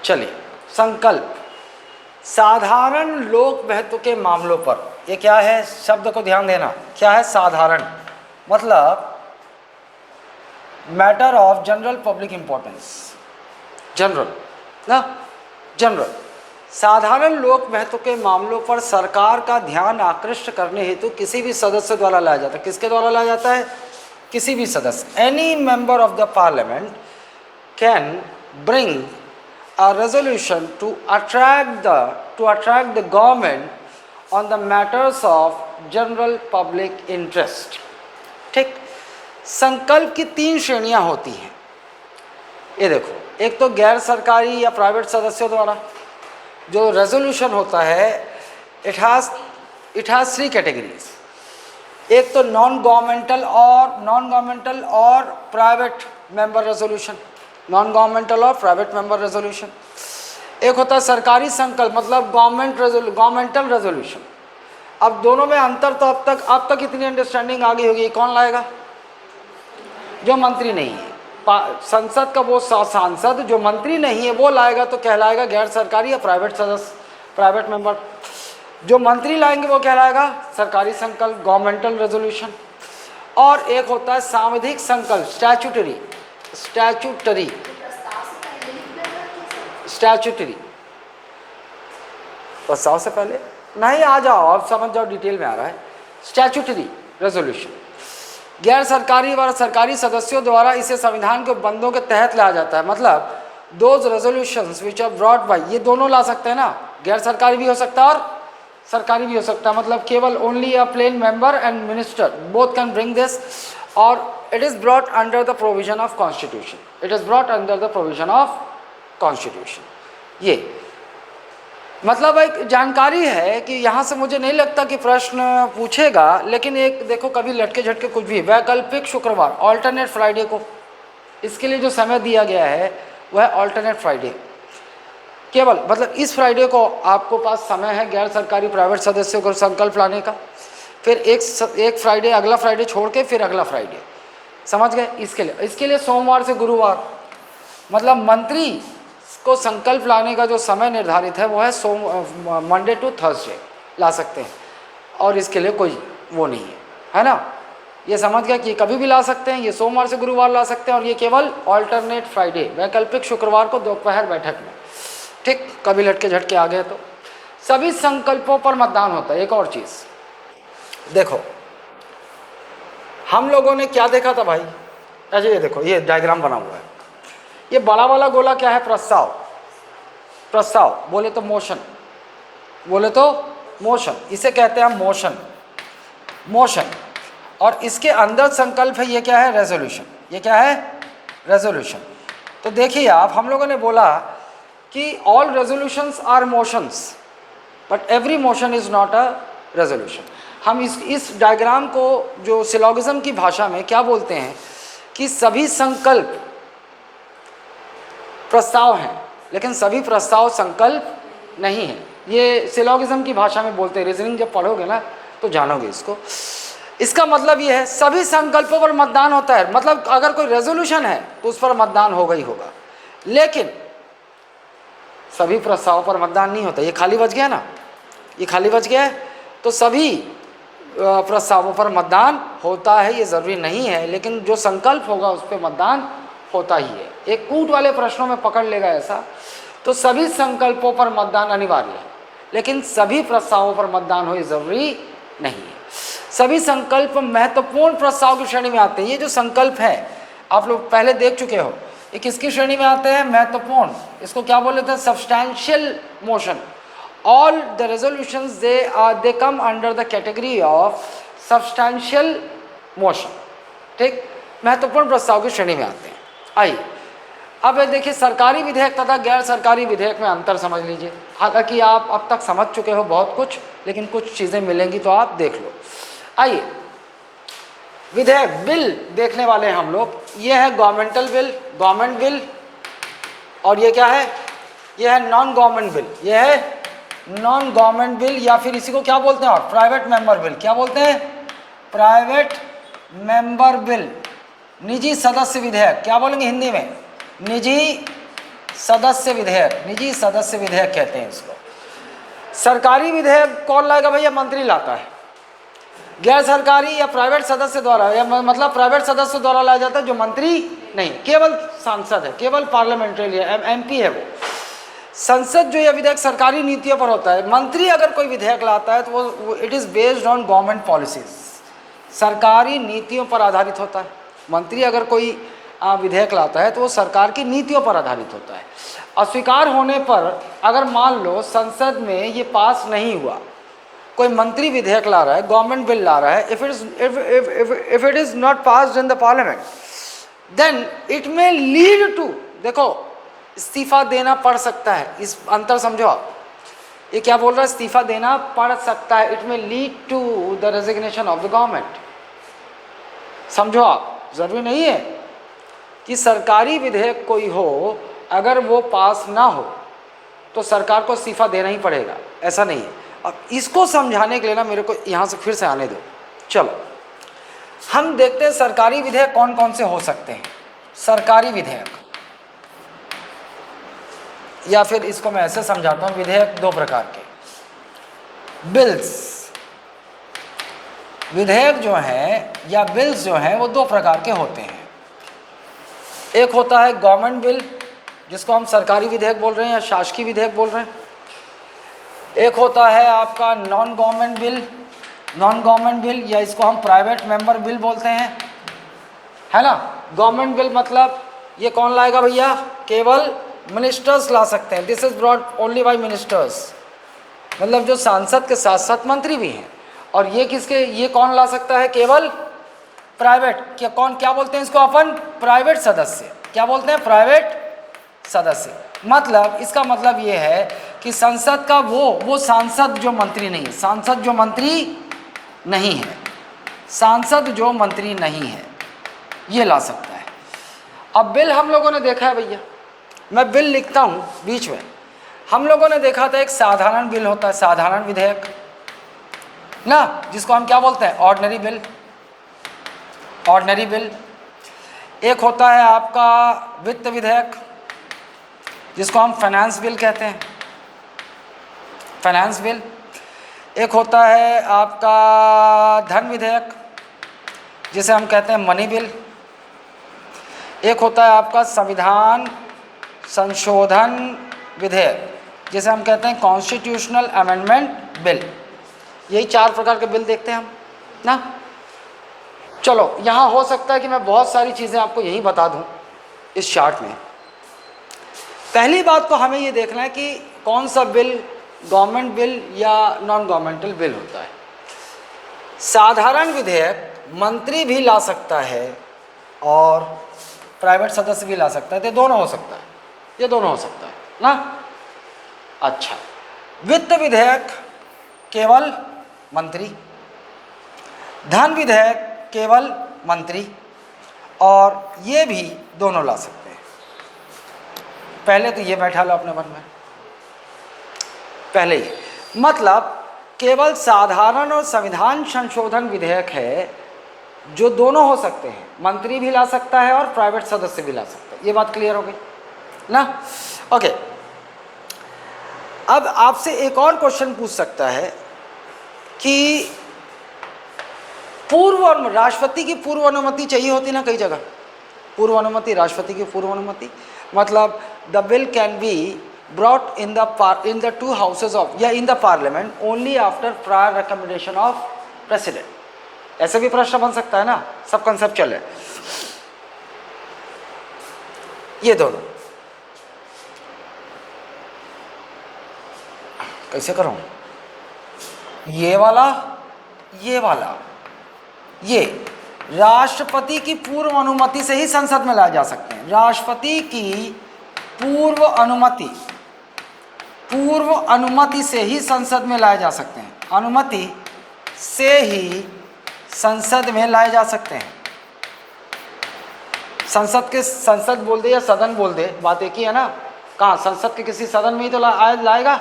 चलिए, संकल्प साधारण लोक महत्व के मामलों पर। ये क्या है, शब्द को ध्यान देना, क्या है साधारण, मतलब matter of general public importance, general ना, जनरल। साधारण लोक महत्व के मामलों पर सरकार का ध्यान आकृष्ट करने हेतु किसी भी सदस्य द्वारा लाया जाता है। किसके द्वारा लाया जाता है? किसी भी सदस्य। Any member of the parliament can bring a resolution to attract the government on the matters of general public interest। ठीक, संकल्प की 3 श्रेणियां होती हैं। ये देखो, एक तो गैर सरकारी या प्राइवेट सदस्यों द्वारा जो रेजोल्यूशन होता है, इट हैज 3 कैटेगरीज। एक तो नॉन गवर्नमेंटल और private member resolution, non governmental और प्राइवेट मेंबर रेजोल्यूशन। एक होता है सरकारी संकल्प, मतलब गवर्नमेंटल रेजोल्यूशन। अब दोनों में अंतर तो अब तक इतनी अंडरस्टैंडिंग आ गई होगी। कौन लाएगा? जो मंत्री नहीं है, संसद का वो सांसद जो मंत्री नहीं है वो लाएगा तो कहलाएगा गैर सरकारी या प्राइवेट सदस्य, प्राइवेट मेंबर। जो मंत्री लाएंगे वो कहलाएगा सरकारी संकल्प, गवर्नमेंटल रेजोल्यूशन। और एक होता है सांविधिक संकल्प, स्टैच्यूटरी। प्रस्ताव से पहले नहीं, आ जाओ, अब समझ जाओ, डिटेल में आ रहा है। स्टैच्यूटरी रेजोल्यूशन गैर सरकारी व सरकारी सदस्यों द्वारा इसे संविधान के बंदों के तहत लाया जाता है। मतलब those resolutions which are brought by, ये दोनों ला सकते हैं ना, गैर सरकारी भी हो सकता है और सरकारी भी हो सकता है। मतलब केवल only a plain member and minister both can bring this, और it is brought under the provision of constitution, it is brought under the provision of constitution. ये मतलब एक जानकारी है कि यहाँ से मुझे नहीं लगता कि प्रश्न पूछेगा, लेकिन एक देखो, कभी लटके झटके कुछ भी। वैकल्पिक शुक्रवार, ऑल्टरनेट फ्राइडे को, इसके लिए जो समय दिया गया है वह ऑल्टरनेट फ्राइडे केवल, मतलब इस फ्राइडे को आपको पास समय है गैर सरकारी प्राइवेट सदस्यों को संकल्प लाने का। फिर एक फ्राइडे, अगला फ्राइडे छोड़ के फिर अगला फ्राइडे, समझ गए? इसके लिए सोमवार से गुरुवार, मतलब मंत्री को संकल्प लाने का जो समय निर्धारित है वो है मंडे टू थर्सडे ला सकते हैं, और इसके लिए कोई वो नहीं है ना। ये समझ गया कि कभी भी ला सकते हैं, ये सोमवार से गुरुवार ला सकते हैं, और ये केवल ऑल्टरनेट फ्राइडे, वैकल्पिक शुक्रवार को दोपहर बैठक में। ठीक, कभी लटके झटके आ गए तो। सभी संकल्पों पर मतदान होता है। एक और चीज़ देखो, हम लोगों ने क्या देखा था भाई, अच्छा ये देखो, ये डायग्राम बना हुआ है। ये बड़ा वाला गोला क्या है? प्रस्ताव बोले तो मोशन, इसे कहते हैं मोशन। और इसके अंदर संकल्प है, ये क्या है? रेजोल्यूशन। तो देखिए आप, हम लोगों ने बोला कि all resolutions are motions, but every motion is not a resolution. हम इस डायग्राम को जो सिलोगिज्म की भाषा में क्या बोलते हैं कि सभी संकल्प प्रस्ताव हैं, लेकिन सभी प्रस्ताव संकल्प नहीं है। ये सिलोगिज्म की भाषा में बोलते हैं। रीजनिंग जब पढ़ोगे ना तो जानोगे इसको। इसका मतलब ये है सभी संकल्पों पर मतदान होता है, मतलब अगर कोई रेजोल्यूशन है तो उस पर मतदान होगा ही होगा, लेकिन सभी प्रस्तावों पर मतदान नहीं होता। ये खाली बच गया ना, ये खाली बच गया है, तो सभी प्रस्तावों पर मतदान होता है, ये ज़रूरी नहीं है, लेकिन जो संकल्प होगा उस पर मतदान होता ही है। एक कूट वाले प्रश्नों में पकड़ लेगा ऐसा, तो सभी संकल्पों पर मतदान अनिवार्य है, लेकिन सभी प्रस्तावों पर मतदान हो ये ज़रूरी नहीं है। सभी संकल्प महत्वपूर्ण प्रस्ताव की श्रेणी में आते हैं। ये जो संकल्प है आप लोग पहले देख चुके हो, ये किसकी श्रेणी में आते हैं? महत्वपूर्ण। इसको क्या बोल लेते हैं? Substantial motion. All the resolutions they come under the category of substantial motion. ठीक, महत्वपूर्ण प्रस्ताव की श्रेणी में आते हैं। आइए अब देखिए, सरकारी विधेयक तथा गैर सरकारी विधेयक में अंतर समझ लीजिए। हालांकि आप अब तक समझ चुके हो बहुत कुछ, लेकिन कुछ चीज़ें मिलेंगी तो आप देख लो। आइए, विधेयक बिल देखने वाले हैं हम लोग। ये है गवर्नमेंट बिल, और ये क्या है? ये है नॉन गवर्नमेंट बिल। ये है नॉन गवर्नमेंट बिल, या फिर इसी को क्या बोलते हैं? और प्राइवेट मेंबर बिल। क्या बोलते हैं? Private member bill. निजी सदस्य विधेयक, क्या बोलेंगे हिंदी में? निजी सदस्य विधेयक, निजी सदस्य विधेयक कहते हैं इसको। सरकारी विधेयक कौन लाएगा भैया? मंत्री लाता है। गैर सरकारी या प्राइवेट सदस्य द्वारा, या मतलब प्राइवेट सदस्य द्वारा लाया जाता है, जो मंत्री नहीं, केवल सांसद है, केवल पार्लियामेंट्री एमपी है वो। संसद जो यह विधेयक सरकारी नीतियों पर होता है। मंत्री अगर कोई विधेयक लाता है तो वो it is based on government policies, सरकारी नीतियों पर आधारित होता है। मंत्री अगर कोई विधेयक लाता है तो वो सरकार की नीतियों पर आधारित होता है। अस्वीकार होने पर अगर मान लो संसद में ये पास नहीं हुआ, कोई मंत्री विधेयक ला रहा है, गवर्नमेंट बिल ला रहा है, if it is not passed in the parliament, then it may lead to, देखो इस्तीफा देना पड़ सकता है। इस अंतर समझो आप, ये क्या बोल रहा है? इस्तीफा देना पड़ सकता है। It may lead to the resignation of the government. समझो आप, जरूरी नहीं है कि सरकारी विधेयक कोई हो, अगर वो पास ना हो तो सरकार को इस्तीफा देना ही पड़ेगा, ऐसा नहीं है। अब इसको समझाने के लिए ना मेरे को यहाँ से फिर से आने दो। चलो हम देखते हैं सरकारी विधेयक कौन कौन से हो सकते हैं। सरकारी विधेयक, या फिर इसको मैं ऐसे समझाता हूँ, विधेयक दो प्रकार के। बिल्स, विधेयक जो हैं या बिल्स जो हैं वो दो प्रकार के होते हैं। एक होता है गवर्नमेंट बिल, जिसको हम सरकारी विधेयक बोल रहे हैं या शासकीय विधेयक बोल रहे हैं। एक होता है आपका non government bill, non government bill या इसको हम प्राइवेट मेंबर बिल बोलते हैं, है ना। गवर्नमेंट बिल मतलब ये कौन लाएगा भैया? केवल मिनिस्टर्स ला सकते हैं। This is brought only by ministers, मतलब जो सांसद के साथ साथ मंत्री भी हैं। और ये किसके, ये कौन ला सकता है? केवल प्राइवेट, क्या कौन, क्या बोलते हैं इसको अपन? प्राइवेट सदस्य। क्या बोलते हैं? प्राइवेट सदस्य। मतलब इसका मतलब ये है कि संसद का वो सांसद जो मंत्री नहीं है, सांसद जो मंत्री नहीं है, सांसद जो मंत्री नहीं है, ये ला सकता है। अब बिल हम लोगों ने देखा है भैया, मैं बिल लिखता हूँ बीच में, हम लोगों ने देखा था एक साधारण बिल होता है, साधारण विधेयक ना, जिसको हम क्या बोलते हैं? Ordinary bill, ordinary bill. एक होता है आपका वित्त विधेयक, जिसको हम फाइनेंस बिल कहते हैं, फाइनेंस बिल। एक होता है आपका धन विधेयक, जिसे हम कहते हैं मनी बिल। एक होता है आपका संविधान संशोधन विधेयक, जिसे हम कहते हैं कॉन्स्टिट्यूशनल अमेंडमेंट बिल। यही चार प्रकार के बिल देखते हैं हम ना। चलो यहाँ हो सकता है कि मैं बहुत सारी चीज़ें आपको यही बता दूँ इस चार्ट में। पहली बात तो हमें ये देखना है कि कौन सा बिल गवर्नमेंट बिल या नॉन गवर्नमेंटल बिल होता है। साधारण विधेयक मंत्री भी ला सकता है और प्राइवेट सदस्य भी ला सकता है, तो दोनों हो सकता है, ये दोनों हो सकता है ना। अच्छा, वित्त विधेयक केवल मंत्री, धन विधेयक केवल मंत्री, और ये भी दोनों ला सकते हैं। पहले तो ये बैठा लो अपने मन में, पहले ही, मतलब केवल साधारण और संविधान संशोधन विधेयक है जो दोनों हो सकते हैं, मंत्री भी ला सकता है और प्राइवेट सदस्य भी ला सकता है। ये बात क्लियर हो गई ना। ओके, अब आपसे एक और क्वेश्चन पूछ सकता है कि राष्ट्रपति की पूर्व अनुमति चाहिए होती ना कई जगह, पूर्व अनुमति, राष्ट्रपति की पूर्व अनुमति, मतलब the bill can B brought in the two houses of या in the parliament only after prior recommendation of president। ऐसे भी प्रश्न बन सकता है ना, सब कंसेप्चुअल है। ये दोनों कैसे करूं? ये वाला, ये वाला, ये राष्ट्रपति की पूर्व अनुमति से ही संसद में लाए जा सकते हैं। राष्ट्रपति की पूर्व अनुमति से ही संसद में लाए जा सकते हैं, अनुमति से ही संसद में लाए जा सकते हैं। संसद बोल दे या सदन बोल दे, बात एक ही है ना। कहाँ? संसद के किसी सदन में ही तो लाएगा,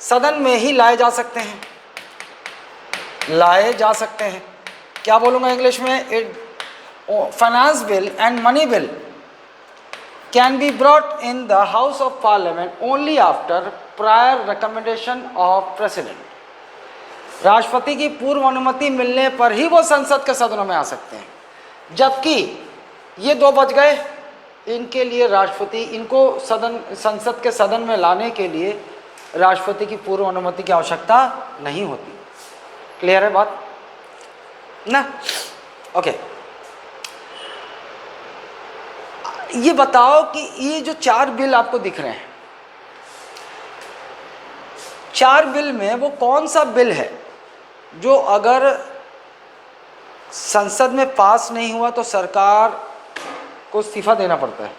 सदन में ही लाए जा सकते हैं, लाए जा सकते हैं। क्या बोलूँगा इंग्लिश में? Finance bill and money bill can be brought in the House of Parliament only after prior recommendation of President. राष्ट्रपति की पूर्व अनुमति मिलने पर ही वो संसद के सदनों में आ सकते हैं, जबकि ये दो बच गए, इनके लिए राष्ट्रपति, इनको संसद के सदन में लाने के लिए राष्ट्रपति की पूर्व अनुमति की आवश्यकता नहीं होती। क्लियर है बात ना? ओके, ये बताओ कि ये जो 4 बिल आपको दिख रहे हैं, 4 बिल में वो कौन सा बिल है जो अगर संसद में पास नहीं हुआ तो सरकार को इस्तीफा देना पड़ता है?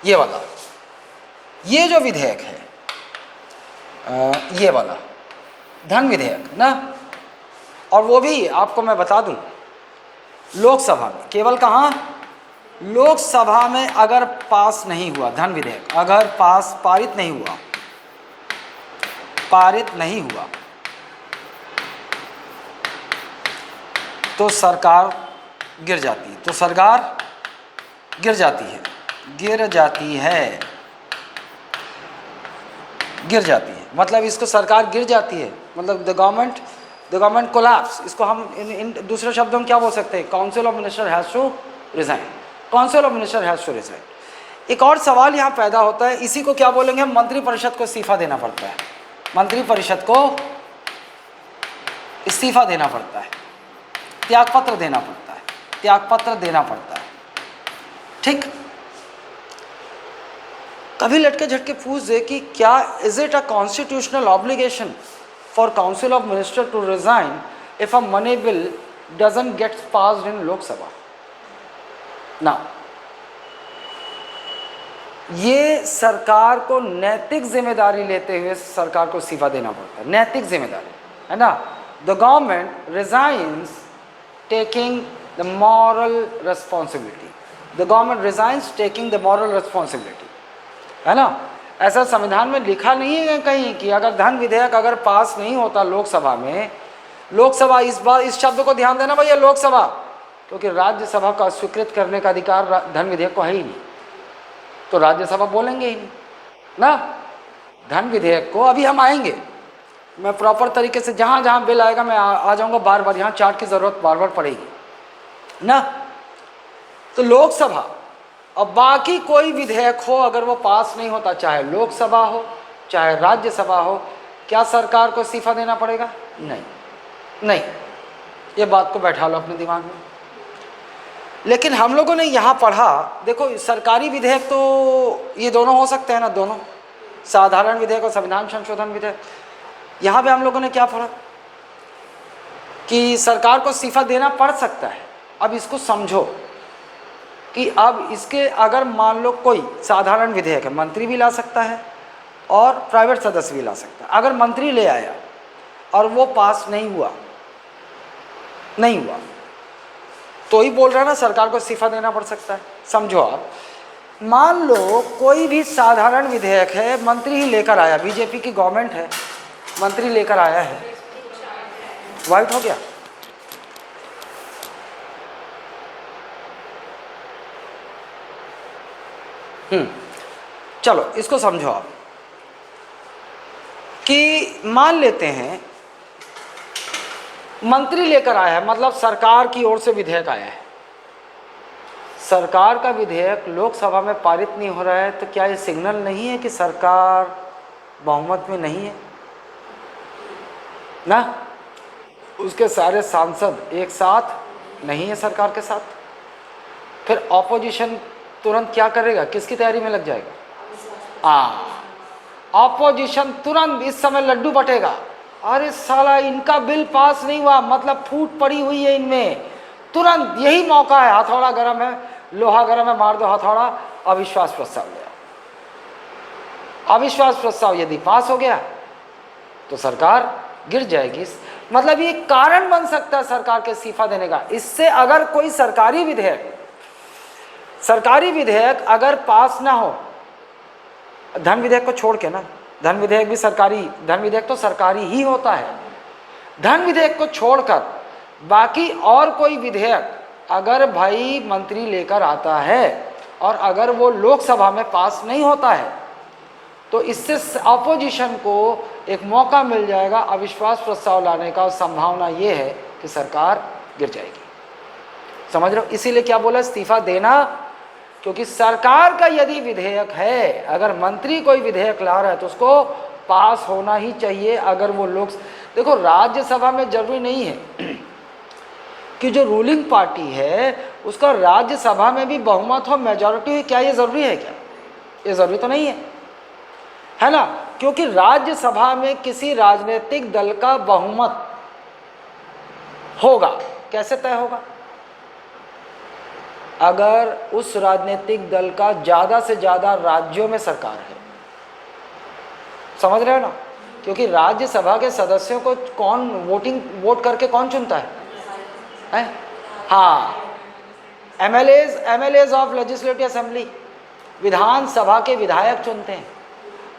ये वाला, ये जो विधेयक है, ये वाला धन विधेयक ना, और वो भी आपको मैं बता दूं, लोकसभा में, केवल कहाँ, लोकसभा में अगर पास नहीं हुआ धन विधेयक, अगर पारित नहीं हुआ तो सरकार गिर जाती है, मतलब इसको सरकार गिर जाती है, मतलब द गवर्नमेंट कोलैप्स। इसको हम इन दूसरे शब्दों में क्या बोल सकते हैं? Council of minister has to resign, एक और सवाल यहाँ पैदा होता है, इसी को क्या बोलेंगे? मंत्रिपरिषद को इस्तीफा देना पड़ता है, मंत्रिपरिषद को इस्तीफा देना पड़ता है, त्यागपत्र देना पड़ता है, ठीक। कभी लटके झटके पूछ दे कि क्या is it a constitutional obligation for council of minister to resign if a money bill doesn't gets passed in Lok Sabha? ना, ये सरकार को नैतिक जिम्मेदारी लेते हुए सरकार को इस्तीफा देना पड़ता है, नैतिक जिम्मेदारी है ना। The government resigns taking the moral responsibility, है ना। ऐसा संविधान में लिखा नहीं है कहीं कि अगर धन विधेयक अगर पास नहीं होता लोकसभा में, लोकसभा, इस शब्द को ध्यान देना भैया, लोकसभा, क्योंकि राज्यसभा का स्वीकृत करने का अधिकार धन विधेयक को है ही नहीं, तो राज्यसभा बोलेंगे ही नहीं ना धन विधेयक को। अभी हम आएंगे, मैं प्रॉपर तरीके से जहाँ जहाँ बिल आएगा मैं आ जाऊँगा, बार बार यहाँ चार्ट की ज़रूरत बार बार पड़ेगी ना। तो लोकसभा, अब बाकी कोई विधेयक हो अगर वो पास नहीं होता, चाहे लोकसभा हो चाहे राज्यसभा हो, क्या सरकार को इस्तीफा देना पड़ेगा? नहीं, ये बात को बैठा लो अपने दिमाग में। लेकिन हम लोगों ने यहाँ पढ़ा, देखो सरकारी विधेयक तो ये दोनों हो सकते हैं ना, दोनों, साधारण विधेयक और संविधान संशोधन विधेयक। यहाँ पे हम लोगों ने क्या पढ़ा कि सरकार को इस्तीफा देना पड़ सकता है। अब इसको समझो कि अब इसके अगर मान लो कोई साधारण विधेयक है, मंत्री भी ला सकता है और प्राइवेट सदस्य भी ला सकता है। अगर मंत्री ले आया और वो पास नहीं हुआ तो ही बोल रहा है ना सरकार को इस्तीफा देना पड़ सकता है। समझो आप, मान लो कोई भी साधारण विधेयक है, मंत्री ही लेकर आया, बीजेपी की गवर्नमेंट है, मंत्री लेकर आया है, वाइट हो गया, चलो इसको समझो आप कि मान लेते हैं मंत्री लेकर आया है, मतलब सरकार की ओर से विधेयक आया है, सरकार का विधेयक लोकसभा में पारित नहीं हो रहा है, तो क्या ये सिग्नल नहीं है कि सरकार बहुमत में नहीं है ना? उसके सारे सांसद एक साथ नहीं है सरकार के साथ, फिर ऑपोजिशन तुरंत क्या करेगा, किसकी तैयारी में लग जाएगा? ऑपोजिशन तुरंत इस समय लड्डू बटेगा, अरे साला इनका बिल पास नहीं हुआ, मतलब फूट पड़ी हुई है इनमें, तुरंत यही मौका है, हथौड़ा गर्म है, लोहा गर्म है, मार दो हथौड़ा, अविश्वास प्रस्ताव गया। अविश्वास प्रस्ताव यदि पास हो गया तो सरकार गिर जाएगी। मतलब ये कारण बन सकता है सरकार के इस्तीफा देने का। इससे अगर कोई सरकारी विधेयक अगर पास ना हो, धन विधेयक को छोड़ के ना, धन विधेयक भी सरकारी, धन विधेयक तो सरकारी ही होता है, धन विधेयक को छोड़कर बाकी और कोई विधेयक अगर भाई मंत्री लेकर आता है और अगर वो लोकसभा में पास नहीं होता है तो इससे अपोजिशन को एक मौका मिल जाएगा अविश्वास प्रस्ताव लाने का, और संभावना ये है कि सरकार गिर जाएगी। समझ रहे हो? इसीलिए क्या बोला, इस्तीफा देना, क्योंकि सरकार का यदि विधेयक है, अगर मंत्री कोई विधेयक ला रहा है तो उसको पास होना ही चाहिए। अगर वो लोग, देखो राज्यसभा में जरूरी नहीं है कि जो रूलिंग पार्टी है उसका राज्यसभा में भी बहुमत हो, मेजॉरिटी हो। क्या ये ज़रूरी है? क्या ये ज़रूरी तो नहीं है ना? क्योंकि राज्यसभा में किसी राजनीतिक दल का बहुमत होगा, कैसे तय होगा? अगर उस राजनीतिक दल का ज़्यादा से ज़्यादा राज्यों में सरकार है। समझ रहे हो ना? क्योंकि राज्यसभा के सदस्यों को कौन वोट करके कौन चुनता है? हाँ, एमएलएज ऑफ लेजिस्लेटिव असेंबली, विधानसभा के विधायक चुनते हैं।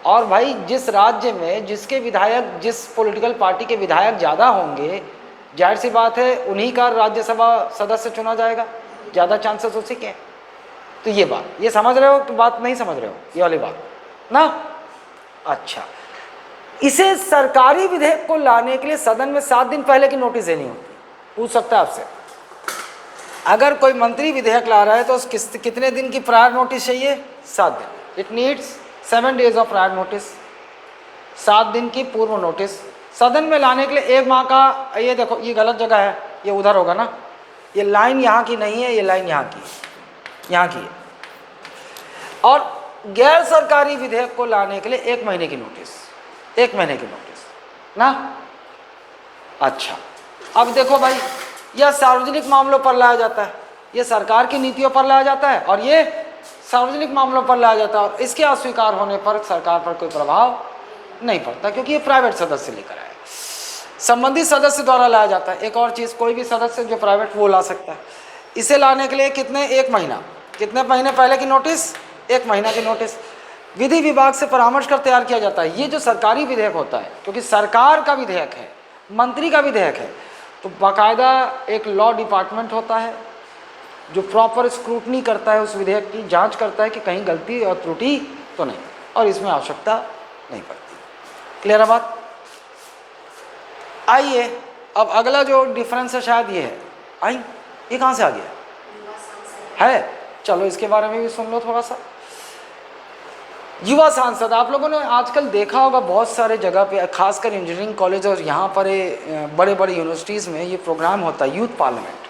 और भाई जिस राज्य में जिसके विधायक, जिस पॉलिटिकल पार्टी के विधायक ज़्यादा होंगे, जाहिर सी बात है उन्हीं का राज्यसभा सदस्य चुना जाएगा, ज़्यादा चांसेस उसी के हैं। तो ये बात, ये समझ रहे हो कि बात नहीं समझ रहे हो? ये वाली बात ना। अच्छा, इसे सरकारी विधेयक को लाने के लिए सदन में 7 दिन पहले की नोटिस देनी होती है। पूछ सकता है आपसे, अगर कोई मंत्री विधेयक ला रहा है तो उस कितने दिन की प्रायर नोटिस चाहिए? 7 दिन। It needs 7 days of prior notice, 7 दिन की पूर्व नोटिस। सदन में लाने के लिए 1 माह का, ये देखो ये गलत जगह है, ये उधर होगा ना, ये लाइन यहाँ की नहीं है, ये लाइन यहाँ की, यहाँ की है। और गैर सरकारी विधेयक को लाने के लिए 1 महीने की नोटिस, 1 महीने की नोटिस ना। अच्छा, अब देखो भाई, यह सार्वजनिक मामलों पर लाया जाता है, ये सरकार की नीतियों पर लाया जाता है और ये सार्वजनिक मामलों पर लाया जाता है, और इसके अस्वीकार होने पर सरकार पर कोई प्रभाव नहीं पड़ता, क्योंकि ये प्राइवेट सदस्य लेकर आए, संबंधित सदस्य द्वारा लाया जाता है। एक और चीज़, कोई भी सदस्य जो प्राइवेट वो ला सकता है। इसे लाने के लिए कितने, 1 महीना, कितने महीने पहले की नोटिस? 1 महीना की नोटिस। विधि विभाग से परामर्श कर तैयार किया जाता है। ये जो सरकारी विधेयक होता है, क्योंकि सरकार का विधेयक है, मंत्री का विधेयक है, तो बाकायदा एक लॉ डिपार्टमेंट होता है जो प्रॉपर स्क्रूटनी करता है, उस विधेयक की जांच करता है कि कहीं गलती और त्रुटि तो नहीं, और इसमें आवश्यकता नहीं पड़ती। क्लियर है बात? आइए अब अगला जो डिफरेंस है शायद ये है। आई, ये कहाँ से आ गया है? चलो इसके बारे में भी सुन लो थोड़ा सा। युवा सांसद, आप लोगों ने आजकल देखा होगा बहुत सारे जगह पे, खासकर इंजीनियरिंग कॉलेज और यहाँ पर बड़े बड़े यूनिवर्सिटीज़ में ये प्रोग्राम होता है, यूथ पार्लियामेंट।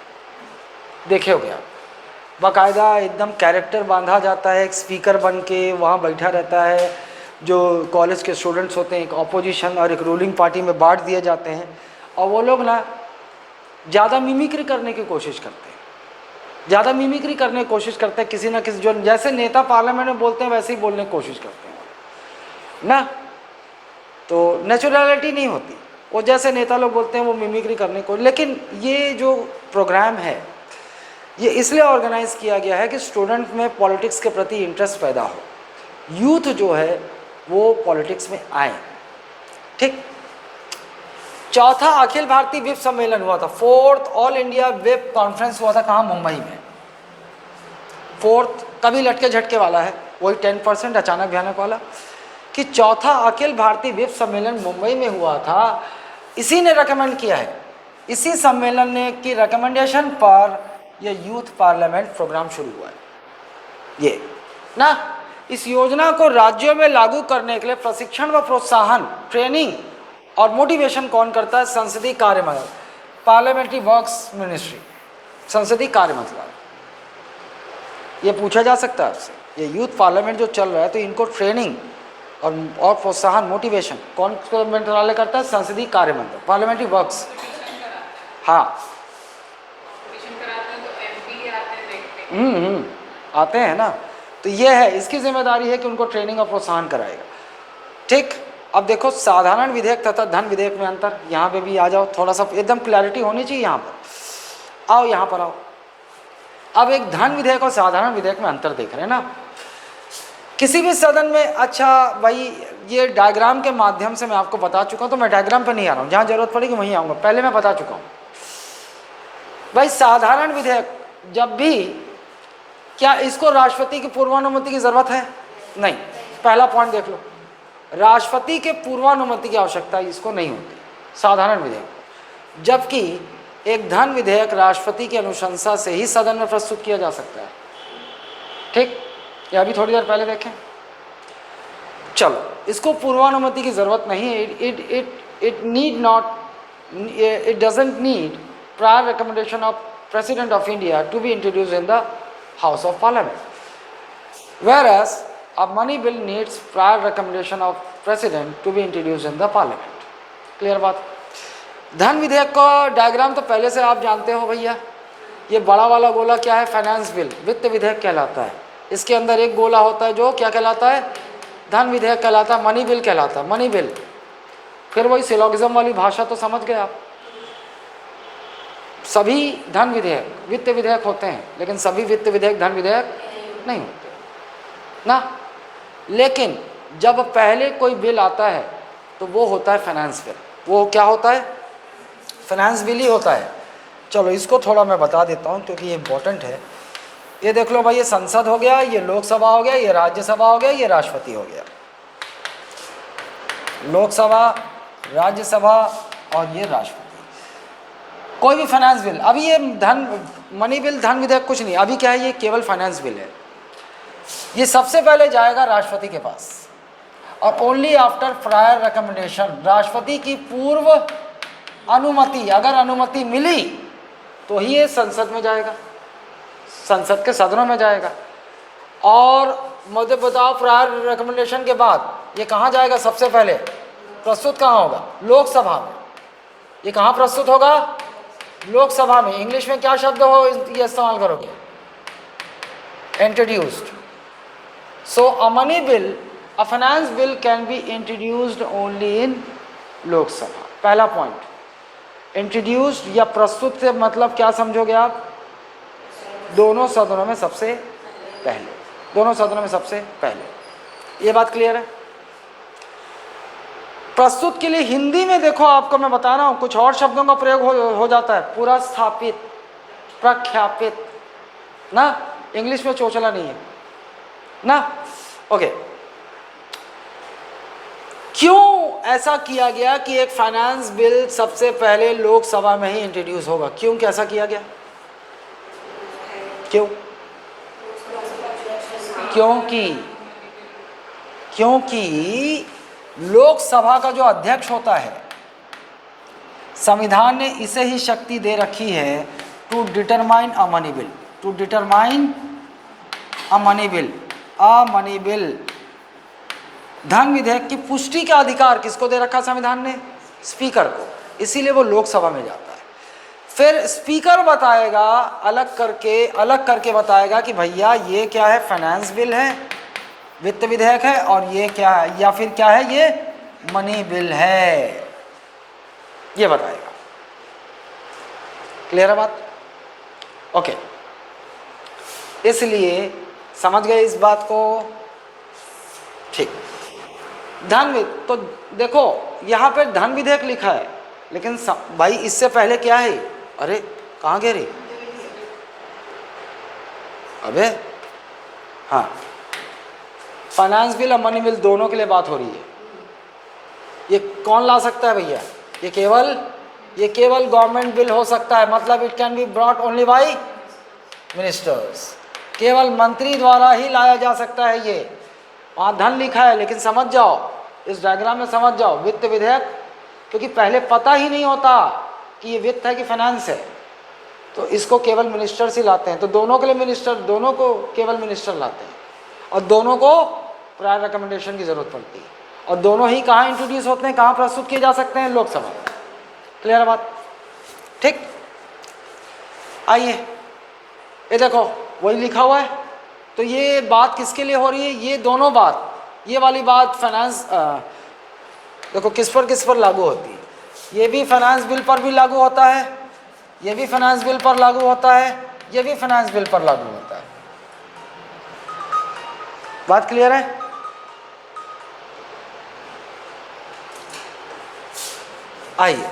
देखे हो गया, बाकायदा एकदम कैरेक्टर बांधा जाता है, एक स्पीकर बन के वहाँ बैठा रहता है, जो कॉलेज के स्टूडेंट्स होते हैं एक अपोजिशन और एक रूलिंग पार्टी में बांट दिए जाते हैं, और वो लोग ना ज़्यादा मिमिक्री करने की कोशिश करते हैं, ज़्यादा मिमिक्री करने की कोशिश करते हैं, किसी ना किसी, जो जैसे नेता पार्लियामेंट में बोलते हैं वैसे ही बोलने की कोशिश करते हैं ना, तो नेचुरलिटी नहीं होती, वो जैसे नेता लोग बोलते हैं वो मिमिक्री करने को। लेकिन ये जो प्रोग्राम है ये इसलिए ऑर्गेनाइज किया गया है कि स्टूडेंट में पॉलिटिक्स के प्रति इंटरेस्ट पैदा हो, यूथ जो है वो पॉलिटिक्स में आए। ठीक, चौथा अखिल भारतीय विप सम्मेलन हुआ था, 4th all India whip conference हुआ था, कहाँ? मुंबई में। 4th कभी लटके झटके वाला है, वही 10% अचानक भयानक वाला, कि चौथा अखिल भारतीय विप सम्मेलन मुंबई में हुआ था। इसी ने रेकमेंड किया है, इसी सम्मेलन ने की रिकमेंडेशन पर यह यूथ पार्लियामेंट प्रोग्राम शुरू हुआ है ये ना। इस योजना को राज्यों में लागू करने के लिए प्रशिक्षण व प्रोत्साहन, ट्रेनिंग और मोटिवेशन कौन करता है? संसदीय कार्य मंत्रालय, पार्लियामेंट्री वर्क्स मिनिस्ट्री, संसदीय कार्य मंत्रालय। ये पूछा जा सकता है आपसे, ये यूथ पार्लियामेंट जो चल रहा है तो इनको ट्रेनिंग और प्रोत्साहन, मोटिवेशन कौन मंत्रालय करता है? संसदीय कार्य मंत्रालय, पार्लियामेंट्री वर्क्स। हाँ, आते हैं ना, तो ये है, इसकी जिम्मेदारी है कि उनको ट्रेनिंग और प्रोत्साहन कराएगा। ठीक, अब देखो साधारण विधेयक तथा धन विधेयक में अंतर, यहाँ पे भी आ जाओ, थोड़ा सा एकदम क्लैरिटी होनी चाहिए यहाँ पर। आओ यहाँ पर आओ, अब एक धन विधेयक और साधारण विधेयक में अंतर देख रहे हैं ना किसी भी सदन में। अच्छा भाई, ये डायग्राम के माध्यम से मैं आपको बता चुका हूँ, तो मैं डायग्राम पर नहीं आ रहा हूँ, जहाँ जरूरत पड़ेगी वहीं आऊँगा, पहले मैं बता चुका हूँ। भाई साधारण विधेयक जब भी, क्या इसको राष्ट्रपति की पूर्वानुमति की जरूरत है? नहीं। पहला पॉइंट देख लो, राष्ट्रपति के पूर्वानुमति की आवश्यकता इसको नहीं होती साधारण विधेयक। जबकि एक धन विधेयक राष्ट्रपति की अनुशंसा से ही सदन में प्रस्तुत किया जा सकता है। ठीक, ये अभी थोड़ी देर पहले देखें। चलो, इसको पूर्वानुमति की जरूरत नहीं है। It doesn't need prior recommendation of president of India to be introduce in the house of parliament, whereas a money bill needs prior recommendation of president to be introduced in the parliament. Clear बात? धन विधेयक का diagram तो पहले से आप जानते हो भैया। ये बड़ा वाला गोला क्या है? फाइनेंस बिल, वित्त विधेयक कहलाता है। इसके अंदर एक गोला होता है जो क्या कहलाता है? धन विधेयक कहलाता है, मनी बिल कहलाता है, मनी बिल। फिर वही सिलोगिज्म वाली भाषा तो समझ गए आप। सभी धन विधेयक वित्त विधेयक होते हैं, लेकिन सभी वित्त विधेयक धन विधेयक नहीं होते ना। लेकिन जब पहले कोई बिल आता है तो वो होता है फाइनेंस बिल। वो क्या होता है? फाइनेंस बिल ही होता है। चलो, इसको थोड़ा मैं बता देता हूँ क्योंकि ये इम्पोर्टेंट है। ये देख लो भाई, ये संसद हो गया, ये लोकसभा हो गया, ये राज्यसभा हो गया, ये राष्ट्रपति हो गया। लोकसभा, राज्यसभा और ये राष्ट्रपति। कोई भी फाइनेंस बिल, अभी ये मनी बिल, धन विधेयक कुछ नहीं, अभी क्या है? ये केवल फाइनेंस बिल है। ये सबसे पहले जाएगा राष्ट्रपति के पास, और ओनली आफ्टर प्रायर रिकमेंडेशन, राष्ट्रपति की पूर्व अनुमति, अगर अनुमति मिली तो ही ये संसद में जाएगा, संसद के सदनों में जाएगा। और मुझे बताओ, प्रायर रिकमेंडेशन के बाद ये कहाँ जाएगा? सबसे पहले प्रस्तुत कहाँ होगा? लोकसभा में। ये कहाँ प्रस्तुत होगा? लोकसभा में। इंग्लिश में क्या शब्द हो ये इस्तेमाल करोगे? Introduced. So a money bill, a finance bill can be introduced only in Lok Sabha. पहला पॉइंट, इंट्रोड्यूस्ड या प्रस्तुत से मतलब क्या समझोगे आप? दोनों सदनों में सबसे पहले, दोनों सदनों में सबसे पहले। ये बात क्लियर है? प्रस्तुत के लिए हिंदी में देखो, आपको मैं बता रहा हूँ, कुछ और शब्दों का प्रयोग हो जाता है। पूरा स्थापित, प्रख्यापित ना, इंग्लिश में चोचला नहीं है ना। ओके, क्यों ऐसा किया गया कि एक फाइनेंस बिल सबसे पहले लोकसभा में ही इंट्रोड्यूस होगा? क्यों कैसा किया गया? क्यों? क्योंकि लोकसभा का जो अध्यक्ष होता है, संविधान ने इसे ही शक्ति दे रखी है to determine a money bill, to determine a money bill. A money bill, धन विधेयक की पुष्टि का अधिकार किसको दे रखा संविधान ने? स्पीकर को। इसीलिए वो लोकसभा में जाता है। फिर स्पीकर बताएगा, अलग करके बताएगा कि भैया ये क्या है? फाइनेंस बिल है, वित्त विधेयक है, और ये क्या है, या फिर क्या है? ये मनी बिल है, ये बताएगा। क्लियर है बात? ओके, इसलिए समझ गए इस बात को? ठीक। तो देखो, यहाँ पे धन विधेयक लिखा है, लेकिन भाई इससे पहले क्या है? अरे कहाँ गए रे? अबे हाँ, फाइनेंस बिल और मनी बिल दोनों के लिए बात हो रही है। ये कौन ला सकता है भैया? ये केवल गवर्नमेंट बिल हो सकता है। मतलब it can be brought only by ministers, केवल मंत्री द्वारा ही लाया जा सकता है। ये वहाँ धन लिखा है, लेकिन समझ जाओ, इस डायग्राम में समझ जाओ, वित्त विधेयक, क्योंकि पहले पता ही नहीं होता कि ये वित्त है कि फाइनेंस है, तो इसको केवल मिनिस्टर्स ही लाते हैं। तो दोनों के लिए मिनिस्टर, दोनों को केवल मिनिस्टर लाते हैं, और दोनों को प्रायर रिकमेंडेशन की जरूरत पड़ती है। और दोनों ही कहाँ इंट्रोड्यूस होते हैं, कहाँ प्रस्तुत किए जा सकते हैं? लोकसभा। क्लियर बात? ठीक। आइए, ये देखो वही लिखा हुआ है। तो ये बात किसके लिए हो रही है? ये दोनों बात, ये वाली बात फाइनेंस, देखो किस पर लागू होती है। ये भी फाइनेंस बिल पर भी लागू होता है, ये भी फाइनेंस बिल पर लागू होता है, ये भी फाइनेंस बिल पर लागू होता है। बात क्लियर है? आइए,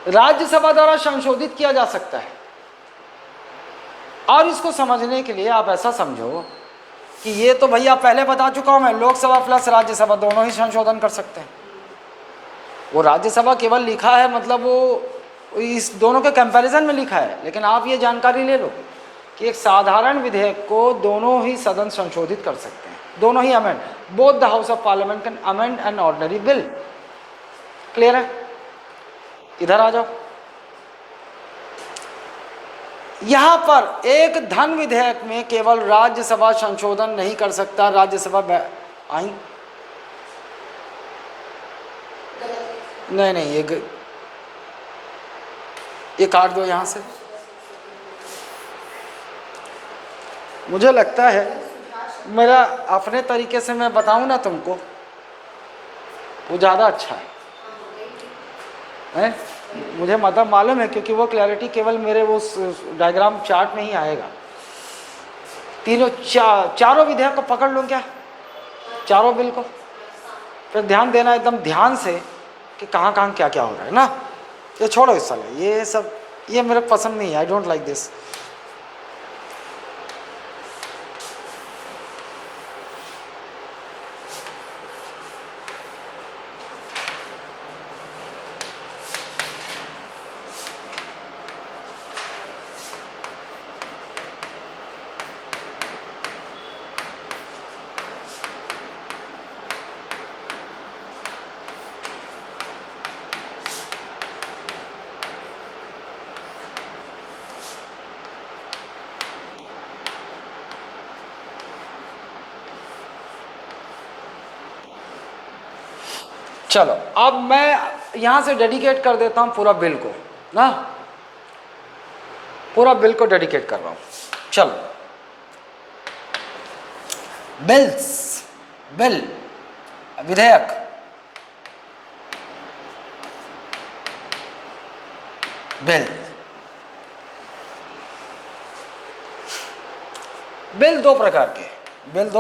राज्यसभा द्वारा संशोधित किया जा सकता है। और इसको समझने के लिए आप ऐसा समझो कि ये तो भैया पहले बता चुका हूँ मैं, लोकसभा प्लस राज्यसभा दोनों ही संशोधन कर सकते हैं। वो राज्यसभा केवल लिखा है, मतलब वो इस दोनों के कंपैरिजन में लिखा है, लेकिन आप ये जानकारी ले लो कि एक साधारण विधेयक को दोनों ही सदन संशोधित कर सकते हैं, दोनों ही amend, both the house of parliament can amend an ordinary bill. Clear है? इधर आ जाओ। यहां पर एक धन विधेयक में केवल राज्यसभा संशोधन नहीं कर सकता, राज्यसभा आई नहीं, ये काट दो यहां से। मुझे लगता है मेरा अपने तरीके से मैं बताऊं ना तुमको, वो ज़्यादा अच्छा है? मुझे मतलब मालूम है, क्योंकि वो क्लैरिटी केवल मेरे वो डायग्राम चार्ट में ही आएगा। तीनों चारों विधेयक को पकड़ लूँ क्या, चारों बिल को? फिर ध्यान देना एकदम ध्यान से कि कहाँ कहाँ क्या क्या हो रहा है ना। ये छोड़ो इस साल, ये सब ये मेरे पसंद नहीं है, आई डोंट लाइक दिस। चलो अब मैं यहाँ से डेडिकेट कर देता हूँ पूरा बिल को ना, पूरा बिल को डेडिकेट कर रहा हूँ। चलो बिल विधेयक, बिल दो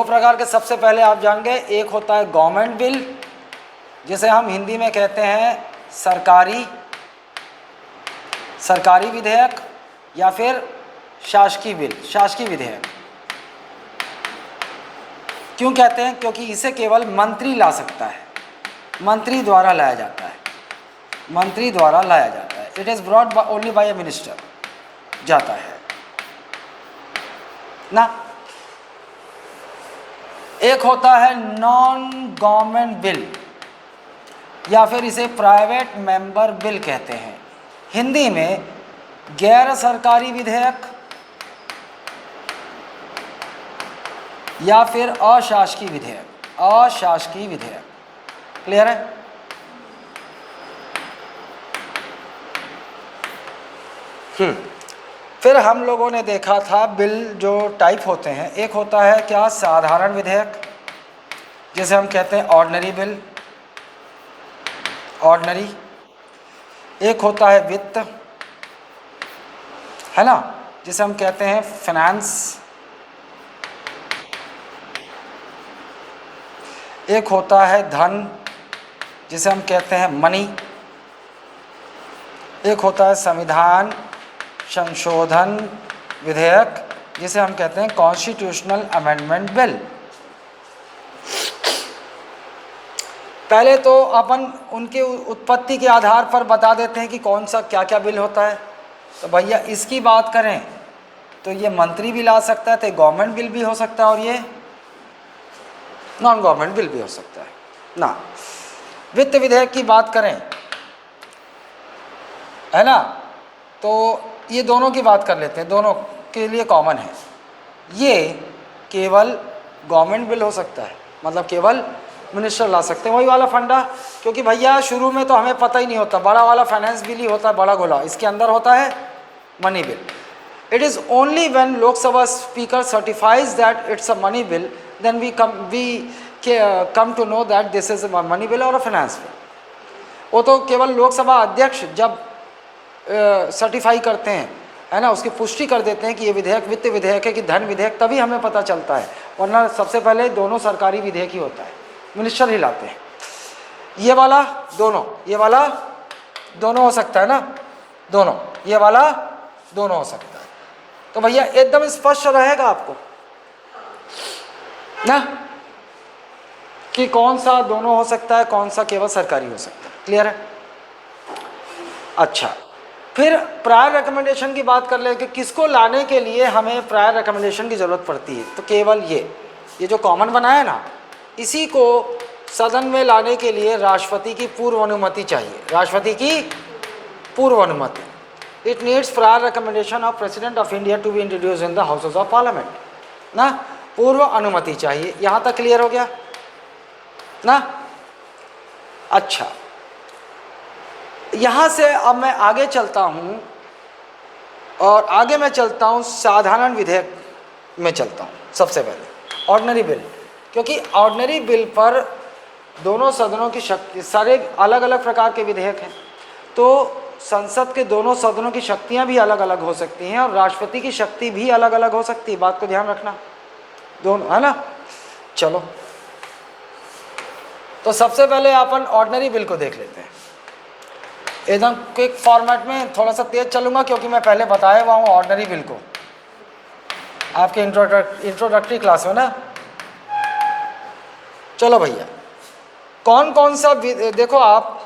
प्रकार के सबसे पहले आप जान गए, एक होता है गवर्नमेंट बिल, जिसे हम हिंदी में कहते हैं सरकारी विधेयक, या फिर शासकीय विधेयक। क्यों कहते हैं? क्योंकि इसे केवल मंत्री ला सकता है, मंत्री द्वारा लाया जाता है, it is brought only by A minister जाता है ना। एक होता है नॉन गवर्नमेंट बिल, या फिर इसे प्राइवेट मेंबर बिल कहते हैं, हिंदी में गैर सरकारी विधेयक या फिर अशासकीय विधेयक। क्लियर है? फिर हम लोगों ने देखा था बिल जो टाइप होते हैं, एक होता है क्या, साधारण विधेयक, जिसे हम कहते हैं ऑर्डिनरी बिल, एक होता है वित्त, है ना, जिसे हम कहते हैं फाइनेंस, एक होता है धन, जिसे हम कहते हैं मनी, एक होता है संविधान संशोधन विधेयक, जिसे हम कहते हैं कॉन्स्टिट्यूशनल अमेंडमेंट बिल। पहले तो अपन उनके उत्पत्ति के आधार पर बता देते हैं कि कौन सा क्या क्या बिल होता है। तो भैया इसकी बात करें तो ये मंत्री भी ला सकता है, तो गवर्नमेंट बिल भी हो सकता है और ये नॉन गवर्नमेंट बिल भी हो सकता है ना। वित्त विधेयक की बात करें, है ना, तो ये दोनों की बात कर लेते हैं, दोनों के लिए कॉमन है, ये केवल गवर्नमेंट बिल हो सकता है, मतलब केवल मिनिस्टर ला सकते हैं। वही वाला फंडा, क्योंकि भैया शुरू में तो हमें पता ही नहीं होता, बड़ा वाला फाइनेंस बिल ही होता है, बड़ा गोला, इसके अंदर होता है money bill. It is only when Lok Sabha speaker certifies that it's a money bill, then we come to know that this is a money bill और अ फाइनेंस बिल। वो तो केवल लोकसभा अध्यक्ष जब सर्टिफाई करते हैं, है ना, उसकी पुष्टि कर देते हैं कि ये विधेयक वित्त विधेयक है कि धन विधेयक, तभी हमें पता चलता है, वरना सबसे पहले दोनों सरकारी विधेयक ही होता है, मिनिस्टर ही लाते हैं। ये वाला दोनों हो सकता है ना, दोनों, ये वाला दोनों हो सकता है। तो भैया एकदम स्पष्ट रहेगा आपको ना कि कौन सा दोनों हो सकता है, कौन सा केवल सरकारी हो सकता है। क्लियर है? अच्छा, फिर प्रायर रिकमेंडेशन की बात कर ले कि किसको लाने के लिए हमें प्रायर रिकमेंडेशन की ज़रूरत पड़ती है। तो केवल ये जो कॉमन बना है ना, इसी को सदन में लाने के लिए राष्ट्रपति की पूर्व अनुमति चाहिए। राष्ट्रपति की पूर्व अनुमति, it needs prior recommendation of president of India to be introduce in the houses of parliament ना, पूर्व अनुमति चाहिए। यहाँ तक क्लियर हो गया ना? अच्छा, यहाँ से अब मैं आगे चलता हूँ और आगे मैं चलता हूँ साधारण विधेयक में चलता हूँ। सबसे पहले ऑर्डिनरी बिल, क्योंकि ऑर्डिनरी बिल पर दोनों सदनों की शक्ति, सारे अलग अलग प्रकार के विधेयक हैं, तो संसद के दोनों सदनों की शक्तियाँ भी अलग अलग हो सकती हैं और राष्ट्रपति की शक्ति भी अलग अलग हो सकती है। बात को ध्यान रखना, दोनों, है ना? चलो, तो सबसे पहले अपन ऑर्डिनरी बिल को देख लेते हैं एकदम क्विक फॉर्मेट में। थोड़ा सा तेज चलूँगा क्योंकि मैं पहले बताया हुआ हूँ ऑर्डिनरी बिल को आपके इंट्रोडक्टरी क्लास में ना। चलो भैया, कौन कौन सा देखो आप,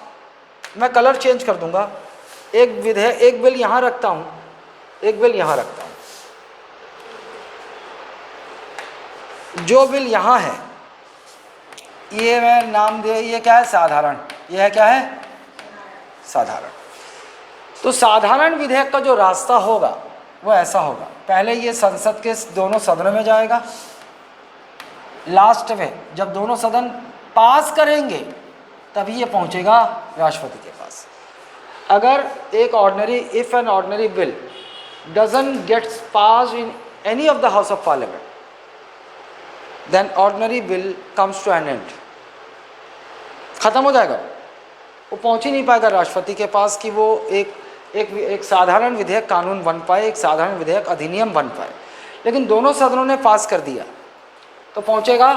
मैं कलर चेंज कर दूंगा। एक विधेयक, एक बिल यहाँ रखता हूँ, एक बिल यहाँ रखता हूँ। जो बिल यहाँ है ये मैं नाम दे, ये क्या है? साधारण। ये है क्या है? साधारण। तो साधारण विधेयक का जो रास्ता होगा वो ऐसा होगा, पहले ये संसद के दोनों सदनों में जाएगा, लास्ट में जब दोनों सदन पास करेंगे तभी ये पहुंचेगा राष्ट्रपति के पास। अगर एक ordinary, if an ordinary bill doesn't gets pass in any of the house of parliament, then ordinary bill comes to an end, खत्म हो जाएगा। वो पहुंच ही नहीं पाएगा राष्ट्रपति के पास कि वो एक साधारण विधेयक कानून बन पाए, एक साधारण विधेयक अधिनियम बन पाए। लेकिन दोनों सदनों ने पास कर दिया तो पहुंचेगा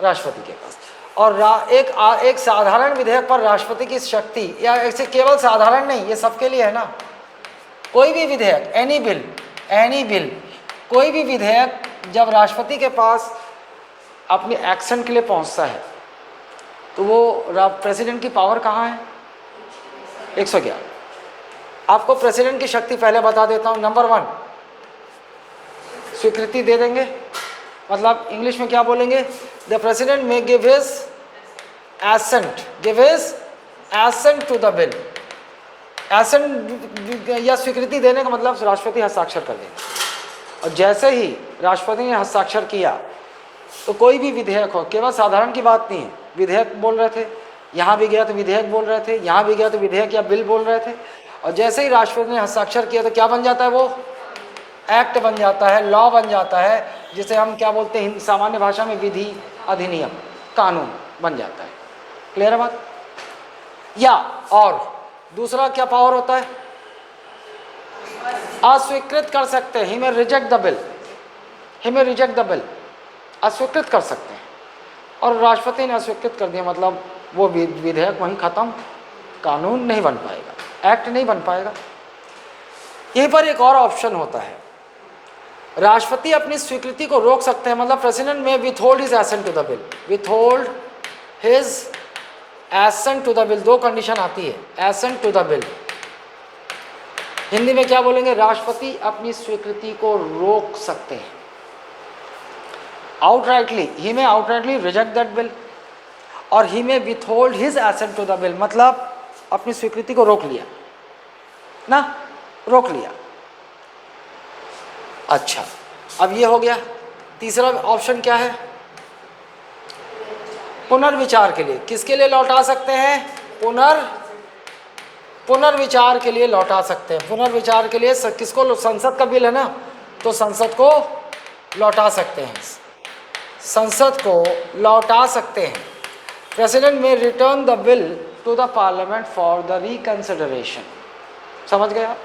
राष्ट्रपति के पास। और एक साधारण विधेयक पर राष्ट्रपति की शक्ति, या ऐसे केवल साधारण नहीं, ये सबके लिए है ना, कोई भी विधेयक, एनी बिल, कोई भी विधेयक जब राष्ट्रपति के पास अपनी एक्शन के लिए पहुंचता है तो वो प्रेसिडेंट की पावर कहाँ है? 111। आपको प्रेसिडेंट की शक्ति पहले बता देता हूँ। नंबर 1, स्वीकृति दे देंगे, मतलब इंग्लिश में क्या बोलेंगे? The president may give his assent to the bill. Assent या स्वीकृति देने का मतलब राष्ट्रपति हस्ताक्षर कर देंगे। और जैसे ही राष्ट्रपति ने हस्ताक्षर किया तो कोई भी विधेयक हो, केवल साधारण की बात नहीं है, विधेयक बोल रहे थे, यहाँ भी गया तो विधेयक बोल रहे थे, यहाँ भी गया तो विधेयक या बिल बोल रहे थे, और जैसे ही राष्ट्रपति ने हस्ताक्षर किया तो क्या बन जाता है? वो एक्ट बन जाता है, लॉ बन जाता है, जिसे हम क्या बोलते हैं सामान्य भाषा में? विधि, अधिनियम, कानून बन जाता है। क्लियर है बात? या और दूसरा क्या पावर होता है? अस्वीकृत कर सकते हैं, ही में रिजेक्ट द बिल, अस्वीकृत कर सकते हैं। और राष्ट्रपति ने अस्वीकृत कर दिया मतलब वो विधेयक वहीं खत्म, कानून नहीं बन पाएगा, एक्ट नहीं बन पाएगा। यहीं पर एक और ऑप्शन होता है, राष्ट्रपति अपनी स्वीकृति को रोक सकते हैं, मतलब president may withhold his assent to the bill, withhold his assent to the bill. दो कंडीशन आती है, assent to the bill, Hindi में क्या बोलेंगे? राष्ट्रपति अपनी स्वीकृति को रोक सकते हैं आउटराइटली, ही में आउटराइटली रिजेक्ट दैट बिल, और he may withhold his assent to the bill, मतलब अपनी स्वीकृति को रोक लिया ना, रोक लिया। अच्छा, अब ये हो गया। तीसरा ऑप्शन क्या है? पुनर्विचार के लिए। किसके लिए लौटा सकते हैं? पुनर्विचार के लिए लौटा सकते हैं। पुनर्विचार के लिए किसको? संसद का बिल है ना, तो संसद को लौटा सकते हैं, संसद को लौटा सकते हैं। President may return the bill to the parliament for the reconsideration. समझ गया?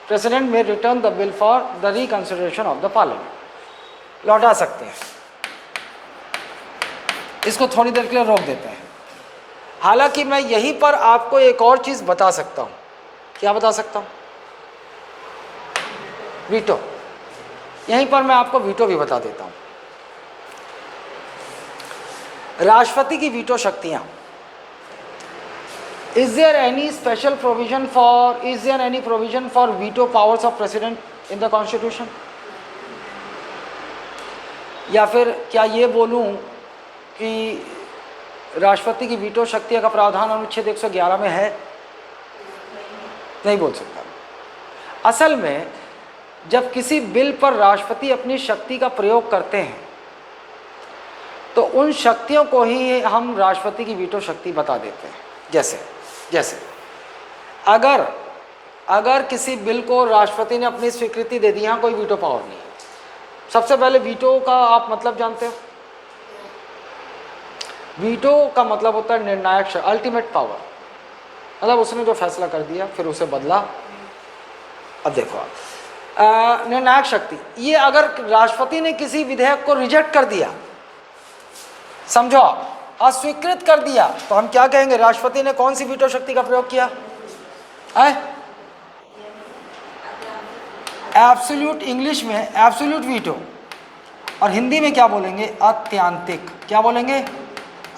President may return the bill for the reconsideration of the parliament, लौटा सकते हैं। इसको थोड़ी देर के लिए रोक देते हैं। हालांकि मैं यहीं पर आपको एक और चीज़ बता सकता हूँ। क्या बता सकता हूँ? वीटो। यहीं पर मैं आपको वीटो भी बता देता हूँ। राष्ट्रपति की वीटो शक्तियाँ, is there any special provision for, is there any provision for veto powers of president in the constitution? या फिर क्या ये बोलूँ कि राष्ट्रपति की वीटो शक्ति का प्रावधान अनुच्छेद 111 में है? नहीं बोल सकता। असल में जब किसी बिल पर राष्ट्रपति अपनी शक्ति का प्रयोग करते हैं तो उन शक्तियों को ही हम राष्ट्रपति की वीटो शक्ति बता देते हैं। जैसे अगर किसी बिल को राष्ट्रपति ने अपनी स्वीकृति दे दी, यहाँ कोई वीटो पावर नहीं है। सबसे पहले वीटो का आप मतलब जानते हो? वीटो का मतलब होता है निर्णायक, अल्टीमेट पावर, मतलब उसने जो फैसला कर दिया फिर उसे बदला। अब देखो आप निर्णायक शक्ति, ये अगर राष्ट्रपति ने किसी विधेयक को रिजेक्ट कर दिया, समझो अस्वीकृत कर दिया, तो हम क्या कहेंगे? राष्ट्रपति ने कौन सी वीटो शक्ति का प्रयोग किया है? एब्सोल्यूट, इंग्लिश में एब्सोल्यूट वीटो, और हिंदी में क्या बोलेंगे? अत्यांतिक। क्या बोलेंगे?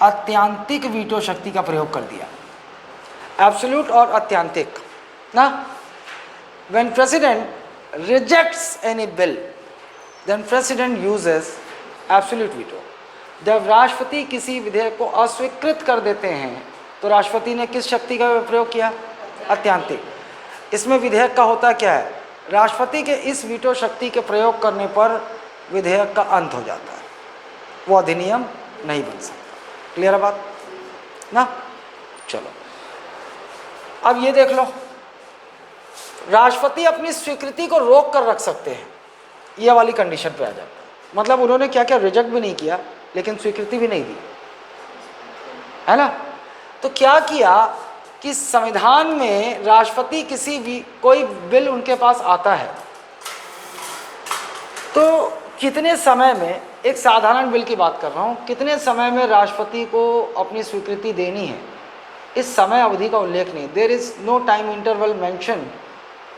अत्यांतिक वीटो शक्ति का प्रयोग कर दिया। एब्सोल्यूट और अत्यांतिक ना। When president rejects any bill then president uses absolute veto. जब राष्ट्रपति किसी विधेयक को अस्वीकृत कर देते हैं तो राष्ट्रपति ने किस शक्ति का प्रयोग किया? अत्यांतिक। इसमें विधेयक का होता क्या है? राष्ट्रपति के इस वीटो शक्ति के प्रयोग करने पर विधेयक का अंत हो जाता है, वो अधिनियम नहीं बन सकता। क्लियर है बात ना? चलो अब ये देख लो, राष्ट्रपति अपनी स्वीकृति को रोक कर रख सकते हैं, ये वाली कंडीशन पे आ जाता है। मतलब उन्होंने क्या क्या रिजेक्ट भी नहीं किया लेकिन स्वीकृति भी नहीं दी, है ना? तो क्या किया कि संविधान में राष्ट्रपति कोई बिल उनके पास आता है तो कितने समय में, एक साधारण बिल की बात कर रहा हूँ, कितने समय में राष्ट्रपति को अपनी स्वीकृति देनी है, इस समय अवधि का उल्लेख नहीं। There is no time interval mention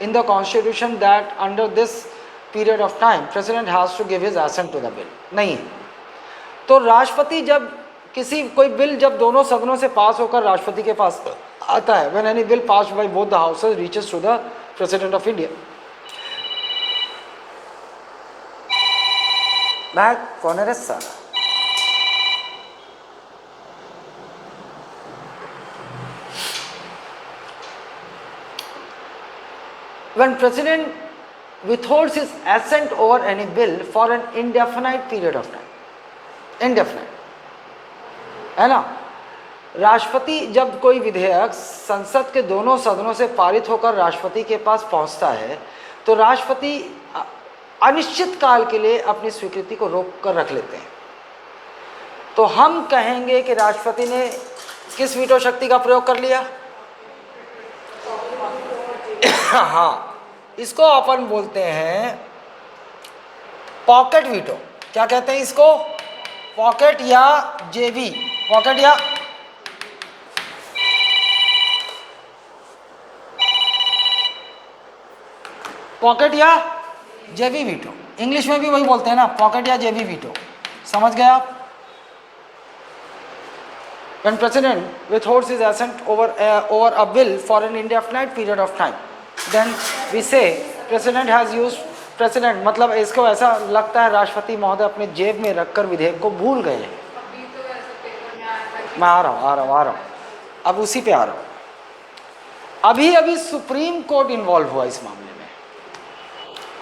in the constitution that under this period of time president has to give his assent to the bill, नहीं है। तो राष्ट्रपति जब कोई बिल जब दोनों सदनों से पास होकर राष्ट्रपति के पास आता है, when any bill passed by both the houses reaches to the president of India. मैं कौन है रे सारा? When President withholds his assent over any bill for an indefinite period of time, indefinite, है ना? राष्ट्रपति जब कोई विधेयक संसद के दोनों सदनों से पारित होकर राष्ट्रपति के पास पहुंचता है तो राष्ट्रपति अनिश्चित काल के लिए अपनी स्वीकृति को रोक कर रख लेते हैं। तो हम कहेंगे कि राष्ट्रपति ने किस वीटो शक्ति का प्रयोग कर लिया? हाँ, इसको अपन बोलते हैं पॉकेट वीटो। क्या कहते हैं इसको? पॉकेट या जेवी, पॉकेट या जेवी वीटो। इंग्लिश में भी वही बोलते हैं ना, पॉकेट या जेवी वीटो। समझ गए आप? When President withholds his assent over a bill for an indefinite period of time, then we say President has used, President मतलब इसको ऐसा लगता है राष्ट्रपति महोदय अपने जेब में रखकर विधेयक को भूल गए हैं। मैं आ रहा हूँ, अब उसी पे आ रहा हूँ। अभी सुप्रीम कोर्ट इन्वॉल्व हुआ इस मामले में।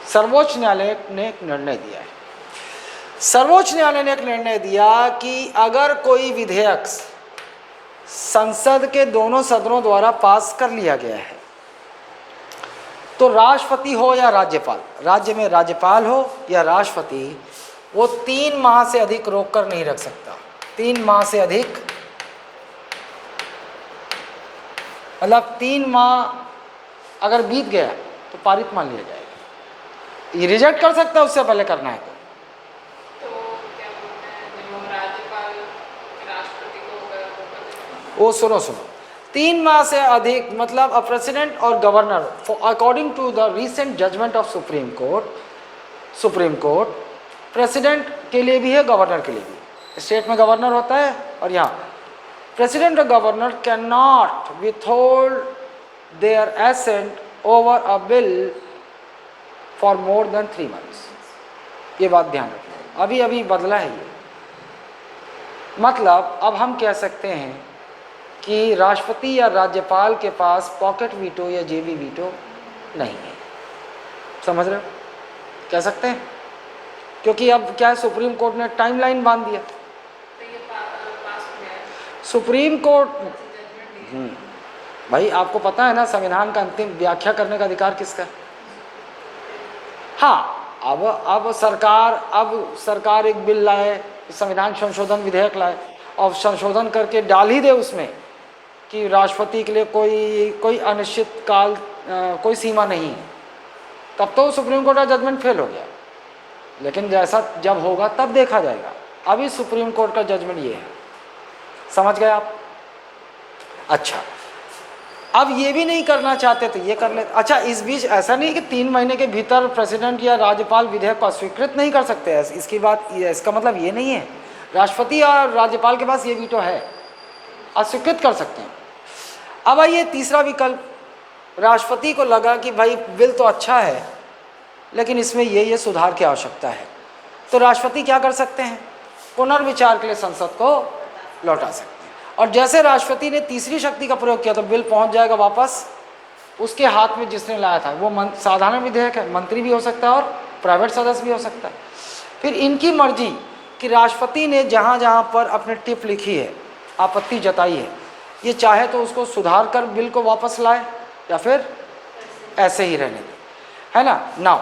सर्वोच्च न्यायालय ने एक निर्णय दिया है। सर्वोच्च न्यायालय ने एक निर्णय दिया कि अगर कोई विधेयक संसद के दोनों सदनों द्वारा पास कर लिया गया है तो राष्ट्रपति हो या राज्यपाल, राज्य में राज्यपाल हो या राष्ट्रपति, वो 3 माह से अधिक रोक कर नहीं रख सकता। 3 माह से अधिक मतलब 3 माह अगर बीत गया तो पारित मान लिया जाएगा। ये रिजेक्ट कर सकता है उससे पहले करना है तो क्या बोलते हैं जो राज्यपाल राष्ट्रपति को वो सुनो 3 माह से अधिक मतलब अ प्रेसिडेंट और governor according to the recent judgement of supreme court, supreme court president के लिए भी है, गवर्नर के लिए भी है। स्टेट में गवर्नर होता है और यहाँ प्रेसिडेंट और governor can not withhold their assent over a bill for more than 3 months। ये बात ध्यान रखना, अभी अभी बदला है ये। मतलब अब हम कह सकते हैं कि राष्ट्रपति या राज्यपाल के पास पॉकेट वीटो या जेबी वीटो नहीं है। समझ रहे हो? कह सकते हैं, क्योंकि अब क्या है, सुप्रीम कोर्ट ने टाइमलाइन बांध दिया। तो ये पास हो गया है, सुप्रीम कोर्ट जजमेंट दिया। भाई आपको पता है ना, संविधान का अंतिम व्याख्या करने का अधिकार किसका है? हाँ, अब सरकार एक बिल लाए, संविधान संशोधन विधेयक लाए और संशोधन करके डाल ही दे उसमें कि राष्ट्रपति के लिए कोई अनिश्चित काल कोई सीमा नहीं है, तब तो सुप्रीम कोर्ट का जजमेंट फेल हो गया। लेकिन जैसा जब होगा तब देखा जाएगा। अभी सुप्रीम कोर्ट का जजमेंट ये है, समझ गए आप? अच्छा, अब ये भी नहीं करना चाहते तो ये कर लेते। अच्छा, इस बीच ऐसा नहीं कि 3 महीने के भीतर प्रेसिडेंट या राज्यपाल विधेयक को अस्वीकृत नहीं कर सकते हैं। इसकी बात, इसका मतलब ये नहीं है। राष्ट्रपति और राज्यपाल के पास ये वीटो है, अस्वीकृत कर सकते हैं। अब आइए तीसरा विकल्प, राष्ट्रपति को लगा कि भाई बिल तो अच्छा है लेकिन इसमें ये सुधार की आवश्यकता है, तो राष्ट्रपति क्या कर सकते हैं? पुनर्विचार के लिए संसद को लौटा सकते हैं। और जैसे राष्ट्रपति ने तीसरी शक्ति का प्रयोग किया तो बिल पहुंच जाएगा वापस उसके हाथ में जिसने लाया था। वो साधारण विधेयक है, मंत्री भी हो सकता है और प्राइवेट सदस्य भी हो सकता है। फिर इनकी मर्जी कि राष्ट्रपति ने जहाँ जहाँ पर अपने टिप लिखी है, आपत्ति जताई है, ये चाहे तो उसको सुधार कर बिल को वापस लाए या फिर ऐसे ही रहने दें, है ना। नाउ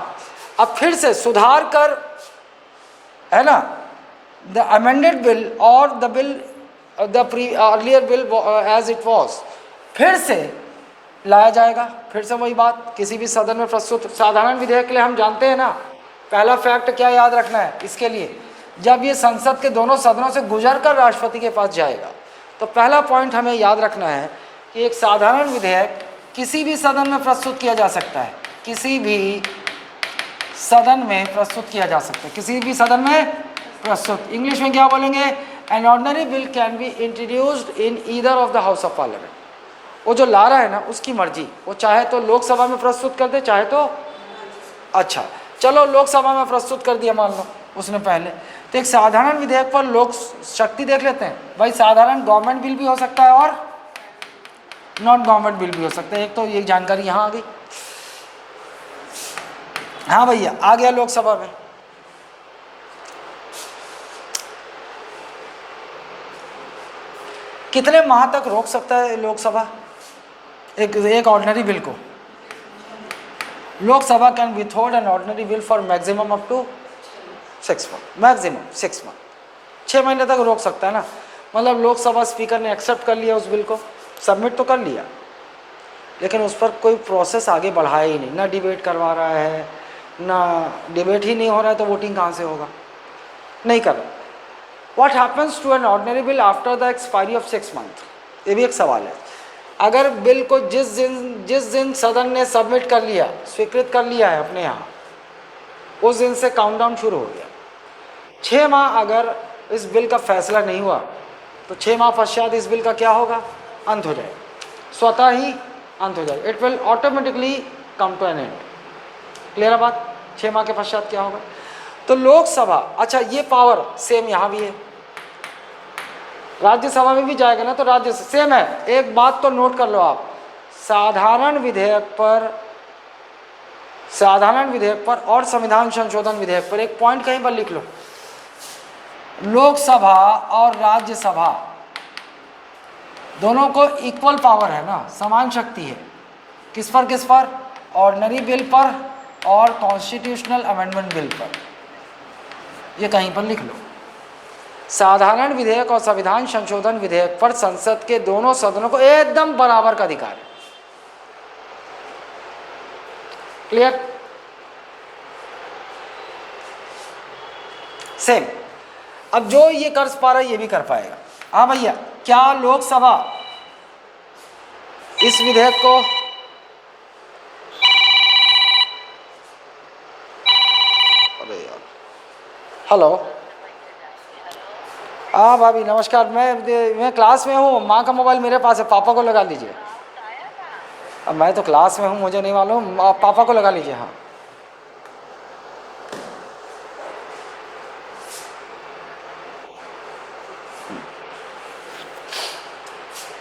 अब फिर से सुधार कर, है ना, द अमेंडेड बिल और the bill the earlier bill as it was फिर से लाया जाएगा। फिर से वही बात, किसी भी सदन में प्रस्तुत साधारण विधेयक के लिए हम जानते हैं ना, पहला फैक्ट क्या याद रखना है इसके लिए, जब ये संसद के दोनों सदनों से गुजर कर राष्ट्रपति के पास जाएगा तो पहला पॉइंट हमें याद रखना है कि एक साधारण विधेयक किसी भी सदन में प्रस्तुत किया जा सकता है, किसी भी सदन में प्रस्तुत किया जा सकता है, किसी भी सदन में प्रस्तुत। इंग्लिश में क्या बोलेंगे? N ordinary bill can be introduced in either of the house of parliament. वो जो ला रहा है ना, उसकी मर्जी, वो चाहे तो लोकसभा में प्रस्तुत कर दे, चाहे तो, अच्छा चलो लोकसभा में प्रस्तुत कर दिया मान लो उसने पहले, तो एक साधारण विधेयक पर लोक शक्ति देख लेते हैं। भाई साधारण गवर्नमेंट बिल भी हो सकता है और नॉन गवर्नमेंट बिल भी हो सकता है। एक तो ये जानकारी यहाँ आ गई। हाँ भैया, आ गया लोकसभा में। कितने माह तक रोक सकता है लोकसभा एक ऑर्डिनरी बिल को? Lok Sabha can withhold an ordinary bill for maximum up to 6 months, maximum 6 months, 6 महीने तक रोक सकता है ना। मतलब लोकसभा स्पीकर ने एक्सेप्ट कर लिया उस बिल को, सबमिट तो कर लिया, लेकिन उस पर कोई प्रोसेस आगे बढ़ाया ही नहीं, ना डिबेट करवा रहा है, ना डिबेट ही नहीं हो रहा है तो वोटिंग कहाँ से होगा? नहीं कर रहा। What happens to an ordinary bill after the expiry of 6 months? ये भी एक सवाल है। अगर बिल को जिस दिन सदन ने सबमिट कर लिया, स्वीकृत कर लिया है अपने यहाँ, उस दिन से काउंटडाउन शुरू हो गया। 6 माह अगर इस बिल का फैसला नहीं हुआ तो 6 माह पश्चात इस बिल का क्या होगा? अंत हो जाएगा, स्वतः ही अंत हो जाएगा। It will automatically come to an end. Clear है बात? 6 माह के पश्चात क्या होगा? तो लोकसभा, अच्छा ये पावर सेम यहाँ भी है, राज्यसभा में भी जाएगा ना, तो राज्य सेम है। एक बात तो नोट कर लो आप, साधारण विधेयक पर और संविधान संशोधन विधेयक पर एक पॉइंट कहीं पर लिख लो, लोकसभा और राज्यसभा दोनों को इक्वल पावर है ना, समान शक्ति है। किस पर? ऑर्डिनरी बिल पर और कॉन्स्टिट्यूशनल अमेंडमेंट बिल पर। ये कहीं पर लिख लो, साधारण विधेयक और संविधान संशोधन विधेयक पर संसद के दोनों सदनों को एकदम बराबर का अधिकार है। क्लियर? सेम। अब जो ये कर पा रहा है ये भी कर पाएगा। हाँ भैया, क्या लोकसभा इस विधेयक को अबे हेलो। हाँ भाभी नमस्कार, मैं क्लास में हूँ, माँ का मोबाइल मेरे पास है, पापा को लगा लीजिए। अब मैं तो क्लास में हूँ, मुझे नहीं मालूम, आप पापा को लगा लीजिए। हाँ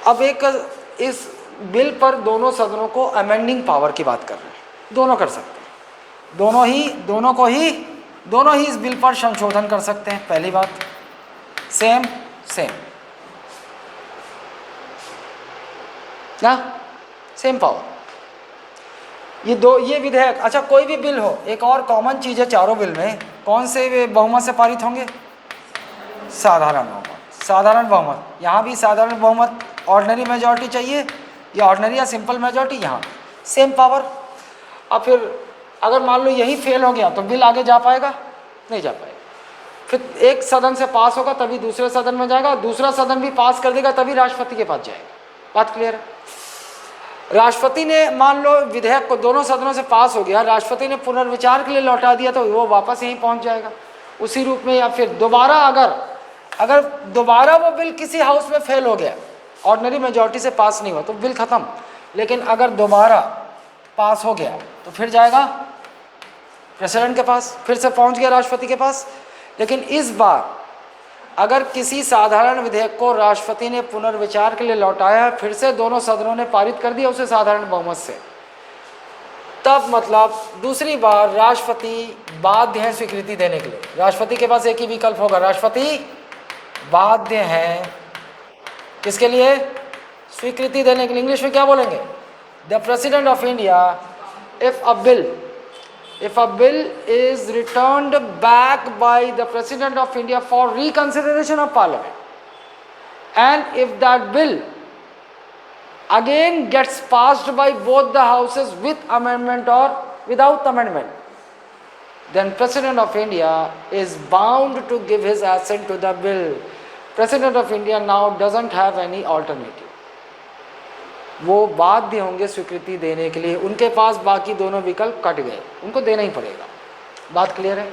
अब एक इस बिल पर दोनों सदनों को अमेंडिंग पावर की बात कर रहे हैं, दोनों कर सकते हैं, दोनों ही इस बिल पर संशोधन कर सकते हैं। पहली बात, सेम ना, सेम पावर। ये विधेयक, अच्छा कोई भी बिल हो, एक और कॉमन चीज़ है चारों बिल में, कौन से वे बहुमत से पारित होंगे? साधारण बहुमत। यहाँ भी साधारण बहुमत, ऑर्डिनरी मेजॉरिटी चाहिए, या ऑर्डिनरी या सिंपल मेजॉरिटी, यहाँ सेम पावर। अब फिर अगर मान लो यही फेल हो गया तो बिल आगे जा पाएगा? नहीं जा पाएगा। फिर एक सदन से पास होगा तभी दूसरे सदन में जाएगा, दूसरा सदन भी पास कर देगा तभी राष्ट्रपति के पास जाएगा। बात क्लियर है? राष्ट्रपति ने मान लो विधेयक को दोनों सदनों से पास हो गया, राष्ट्रपति ने पुनर्विचार के लिए लौटा दिया तो वो वापस यहीं पहुंच जाएगा उसी रूप में। या फिर दोबारा अगर दोबारा वो बिल किसी हाउस में फेल हो गया, ऑर्डिनरी मेजॉरिटी से पास नहीं हुआ तो बिल खत्म। लेकिन अगर दोबारा पास हो गया तो फिर जाएगा प्रेसिडेंट के पास, फिर से पहुंच गया राष्ट्रपति के पास। लेकिन इस बार अगर किसी साधारण विधेयक को राष्ट्रपति ने पुनर्विचार के लिए लौटाया है, फिर से दोनों सदनों ने पारित कर दिया उसे साधारण बहुमत से, तब मतलब दूसरी बार राष्ट्रपति बाध्य है स्वीकृति देने के लिए। राष्ट्रपति के पास एक ही विकल्प होगा, राष्ट्रपति बाध्य है किसके लिए? स्वीकृति देने के लिए। इंग्लिश में क्या बोलेंगे? The president of India, if a bill is returned back by the President of India for reconsideration of Parliament, and if that bill again gets passed by both the houses with amendment or without amendment, then President of India is bound to give his assent to the bill. President of India now doesn't have any alternative. वो बाध्य होंगे स्वीकृति देने के लिए, उनके पास बाकी दोनों विकल्प कट गए, उनको देना ही पड़ेगा। बात क्लियर है?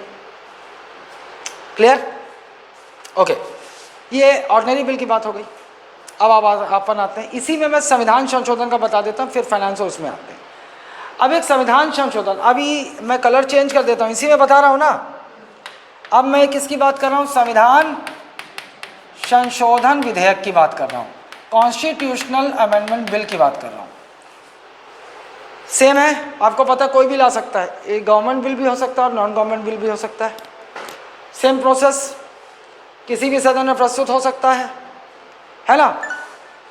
क्लियर? ओके, ये ऑर्डिनरी बिल की बात हो गई। अब अपन आते हैं, इसी में मैं संविधान संशोधन का बता देता हूँ, फिर फाइनेंस और उसमें आते हैं। अब एक संविधान संशोधन, अभी मैं कलर चेंज कर देता हूँ, इसी में बता रहा हूँ ना। अब मैं किसकी बात कर रहा हूँ? संविधान संशोधन विधेयक की बात कर रहा हूँ, कॉन्स्टिट्यूशनल अमेंडमेंट बिल की बात कर रहा हूँ। सेम है, आपको पता है कोई भी ला सकता है, एक गवर्नमेंट बिल भी हो सकता है और नॉन गवर्नमेंट बिल भी हो सकता है। सेम प्रोसेस, किसी भी सदन में प्रस्तुत हो सकता है ना,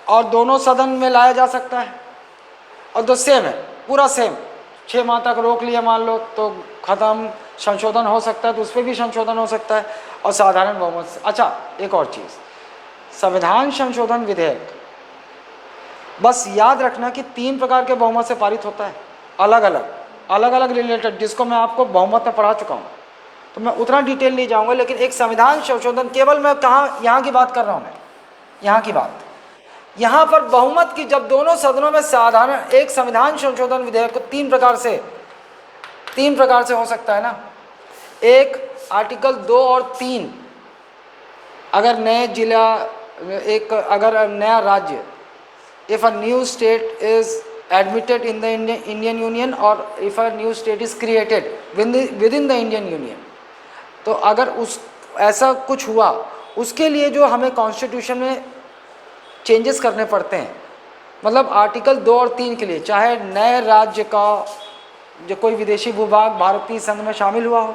और दोनों सदन में लाया जा सकता है, और दो सेम है, पूरा सेम। 6 माह तक रोक लिया मान लो तो ख़त्म, संशोधन हो सकता है तो उस पर भी संशोधन हो सकता है, और साधारण बहुमत से। अच्छा एक और चीज़, संविधान संशोधन विधेयक बस याद रखना कि 3 प्रकार के बहुमत से पारित होता है, अलग अलग रिलेटेड, जिसको मैं आपको बहुमत में पढ़ा चुका हूँ, तो मैं उतना डिटेल नहीं जाऊँगा। लेकिन एक संविधान संशोधन, केवल मैं कहाँ यहाँ की बात कर रहा हूँ, मैं यहाँ की बात, यहाँ पर बहुमत की, जब दोनों सदनों में साधारण एक संविधान संशोधन विधेयक को 3 प्रकार से हो सकता है ना। एक, आर्टिकल 2 और 3, अगर नए जिला, एक अगर नया राज्य, if a new state is admitted in the Indian union, और if a new state is created within the Indian union, तो अगर उस ऐसा कुछ हुआ, उसके लिए जो हमें कॉन्स्टिट्यूशन में चेंजेस करने पड़ते हैं, मतलब आर्टिकल 2 और 3 के लिए, चाहे नए राज्य का जो कोई विदेशी भूभाग भारतीय संघ में शामिल हुआ हो,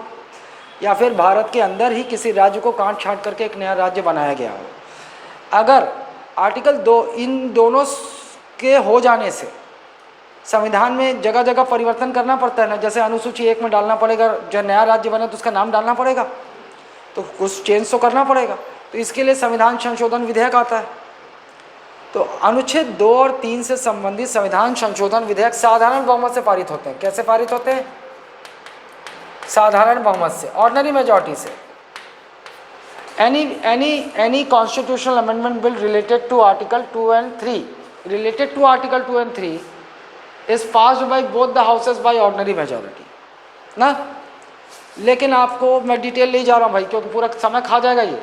या फिर भारत के अंदर ही किसी राज्य को काट छांट करके एक नया राज्य बनाया गया हो, अगर आर्टिकल 2 इन दोनों के हो जाने से संविधान में जगह जगह परिवर्तन करना पड़ता है ना। जैसे अनुसूची 1 में डालना पड़ेगा, जो नया राज्य बने तो उसका नाम डालना पड़ेगा, तो कुछ चेंज तो करना पड़ेगा, तो इसके लिए संविधान संशोधन विधेयक आता है। तो अनुच्छेद 2 और 3 से संबंधित संविधान संशोधन विधेयक साधारण बहुमत से पारित होते हैं। कैसे पारित होते हैं? साधारण बहुमत से, ऑर्डिनरी मेजॉरिटी से। any constitutional amendment bill related to article 2 and 3 is passed by both the houses by ordinary majority ना। लेकिन आपको मैं डिटेल नहीं जा रहा हूँ भाई, क्योंकि पूरा समय खा जाएगा ये।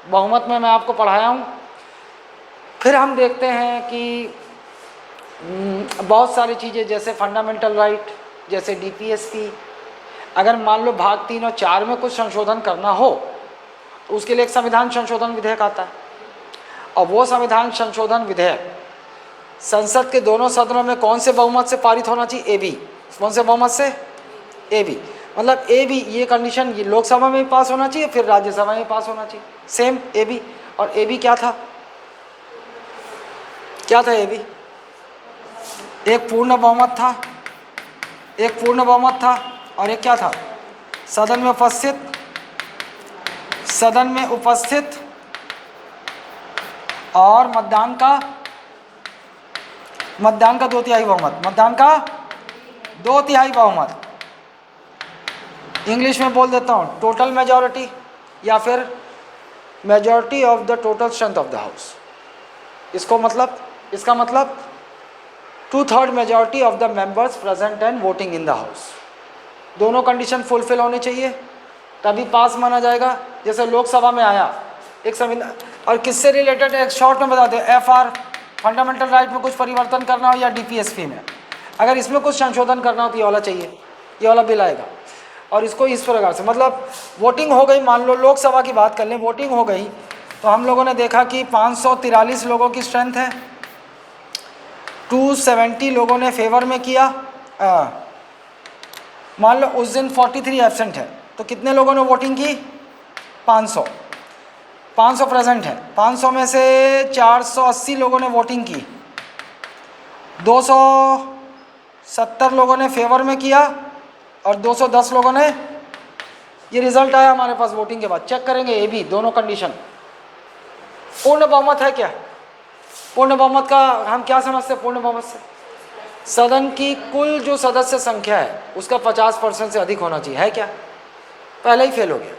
बहुमत में मैं आपको पढ़ाया हूँ। फिर हम देखते हैं कि बहुत सारी चीज़ें जैसे फंडामेंटल राइट, जैसे डीपीएसपी, अगर मान लो भाग 3 और 4 में कुछ संशोधन करना हो तो उसके लिए एक संविधान संशोधन विधेयक आता है, और वो संविधान संशोधन विधेयक संसद के दोनों सदनों में कौन से बहुमत से पारित होना चाहिए? एबी। कौन से बहुमत से? एबी। मतलब एबी, ये कंडीशन ये लोकसभा में भी पास होना चाहिए, फिर राज्यसभा में भी पास होना चाहिए, सेम एबी। और एबी क्या था? क्या था एबी? एक पूर्ण बहुमत था, एक पूर्ण बहुमत था, और एक क्या था? सदन में उपस्थित और मतदान का 2/3 बहुमत, मतदान का 2/3 बहुमत। इंग्लिश में बोल देता हूँ टोटल मेजॉरिटी, या फिर majority of the total strength of the house. इसका मतलब 2/3 majority of the members present and voting in the house. दोनों कंडीशन फुलफिल होने चाहिए, तभी पास माना जाएगा। जैसे लोकसभा में आया एक संविधान, और किससे रिलेटेड एक शॉर्ट में बता दें, एफआर फंडामेंटल राइट में कुछ परिवर्तन करना हो, या डीपीएसपी में अगर इसमें कुछ संशोधन करना हो तो ये वाला चाहिए, ये वाला बिल आएगा। और इसको इस प्रकार से, मतलब वोटिंग हो गई, मान लो लोकसभा की बात कर लें, वोटिंग हो गई तो हम लोगों ने देखा कि 543 लोगों की स्ट्रेंथ है, 270 लोगों ने फेवर में किया। मान लो उस दिन 43 एब्सेंट है, तो कितने लोगों ने वोटिंग की? 500 प्रेजेंट है, 500 में से 480 लोगों ने वोटिंग की, 270 लोगों ने फेवर में किया, और 210 लोगों ने, ये रिजल्ट आया हमारे पास वोटिंग के बाद। चेक करेंगे ये भी दोनों कंडीशन। पूर्ण बहुमत है क्या? पूर्ण बहुमत का हम क्या समझते हैं? पूर्ण बहुमत से सदन की कुल जो सदस्य संख्या है उसका 50% से अधिक होना चाहिए, है क्या? पहले ही फेल हो गया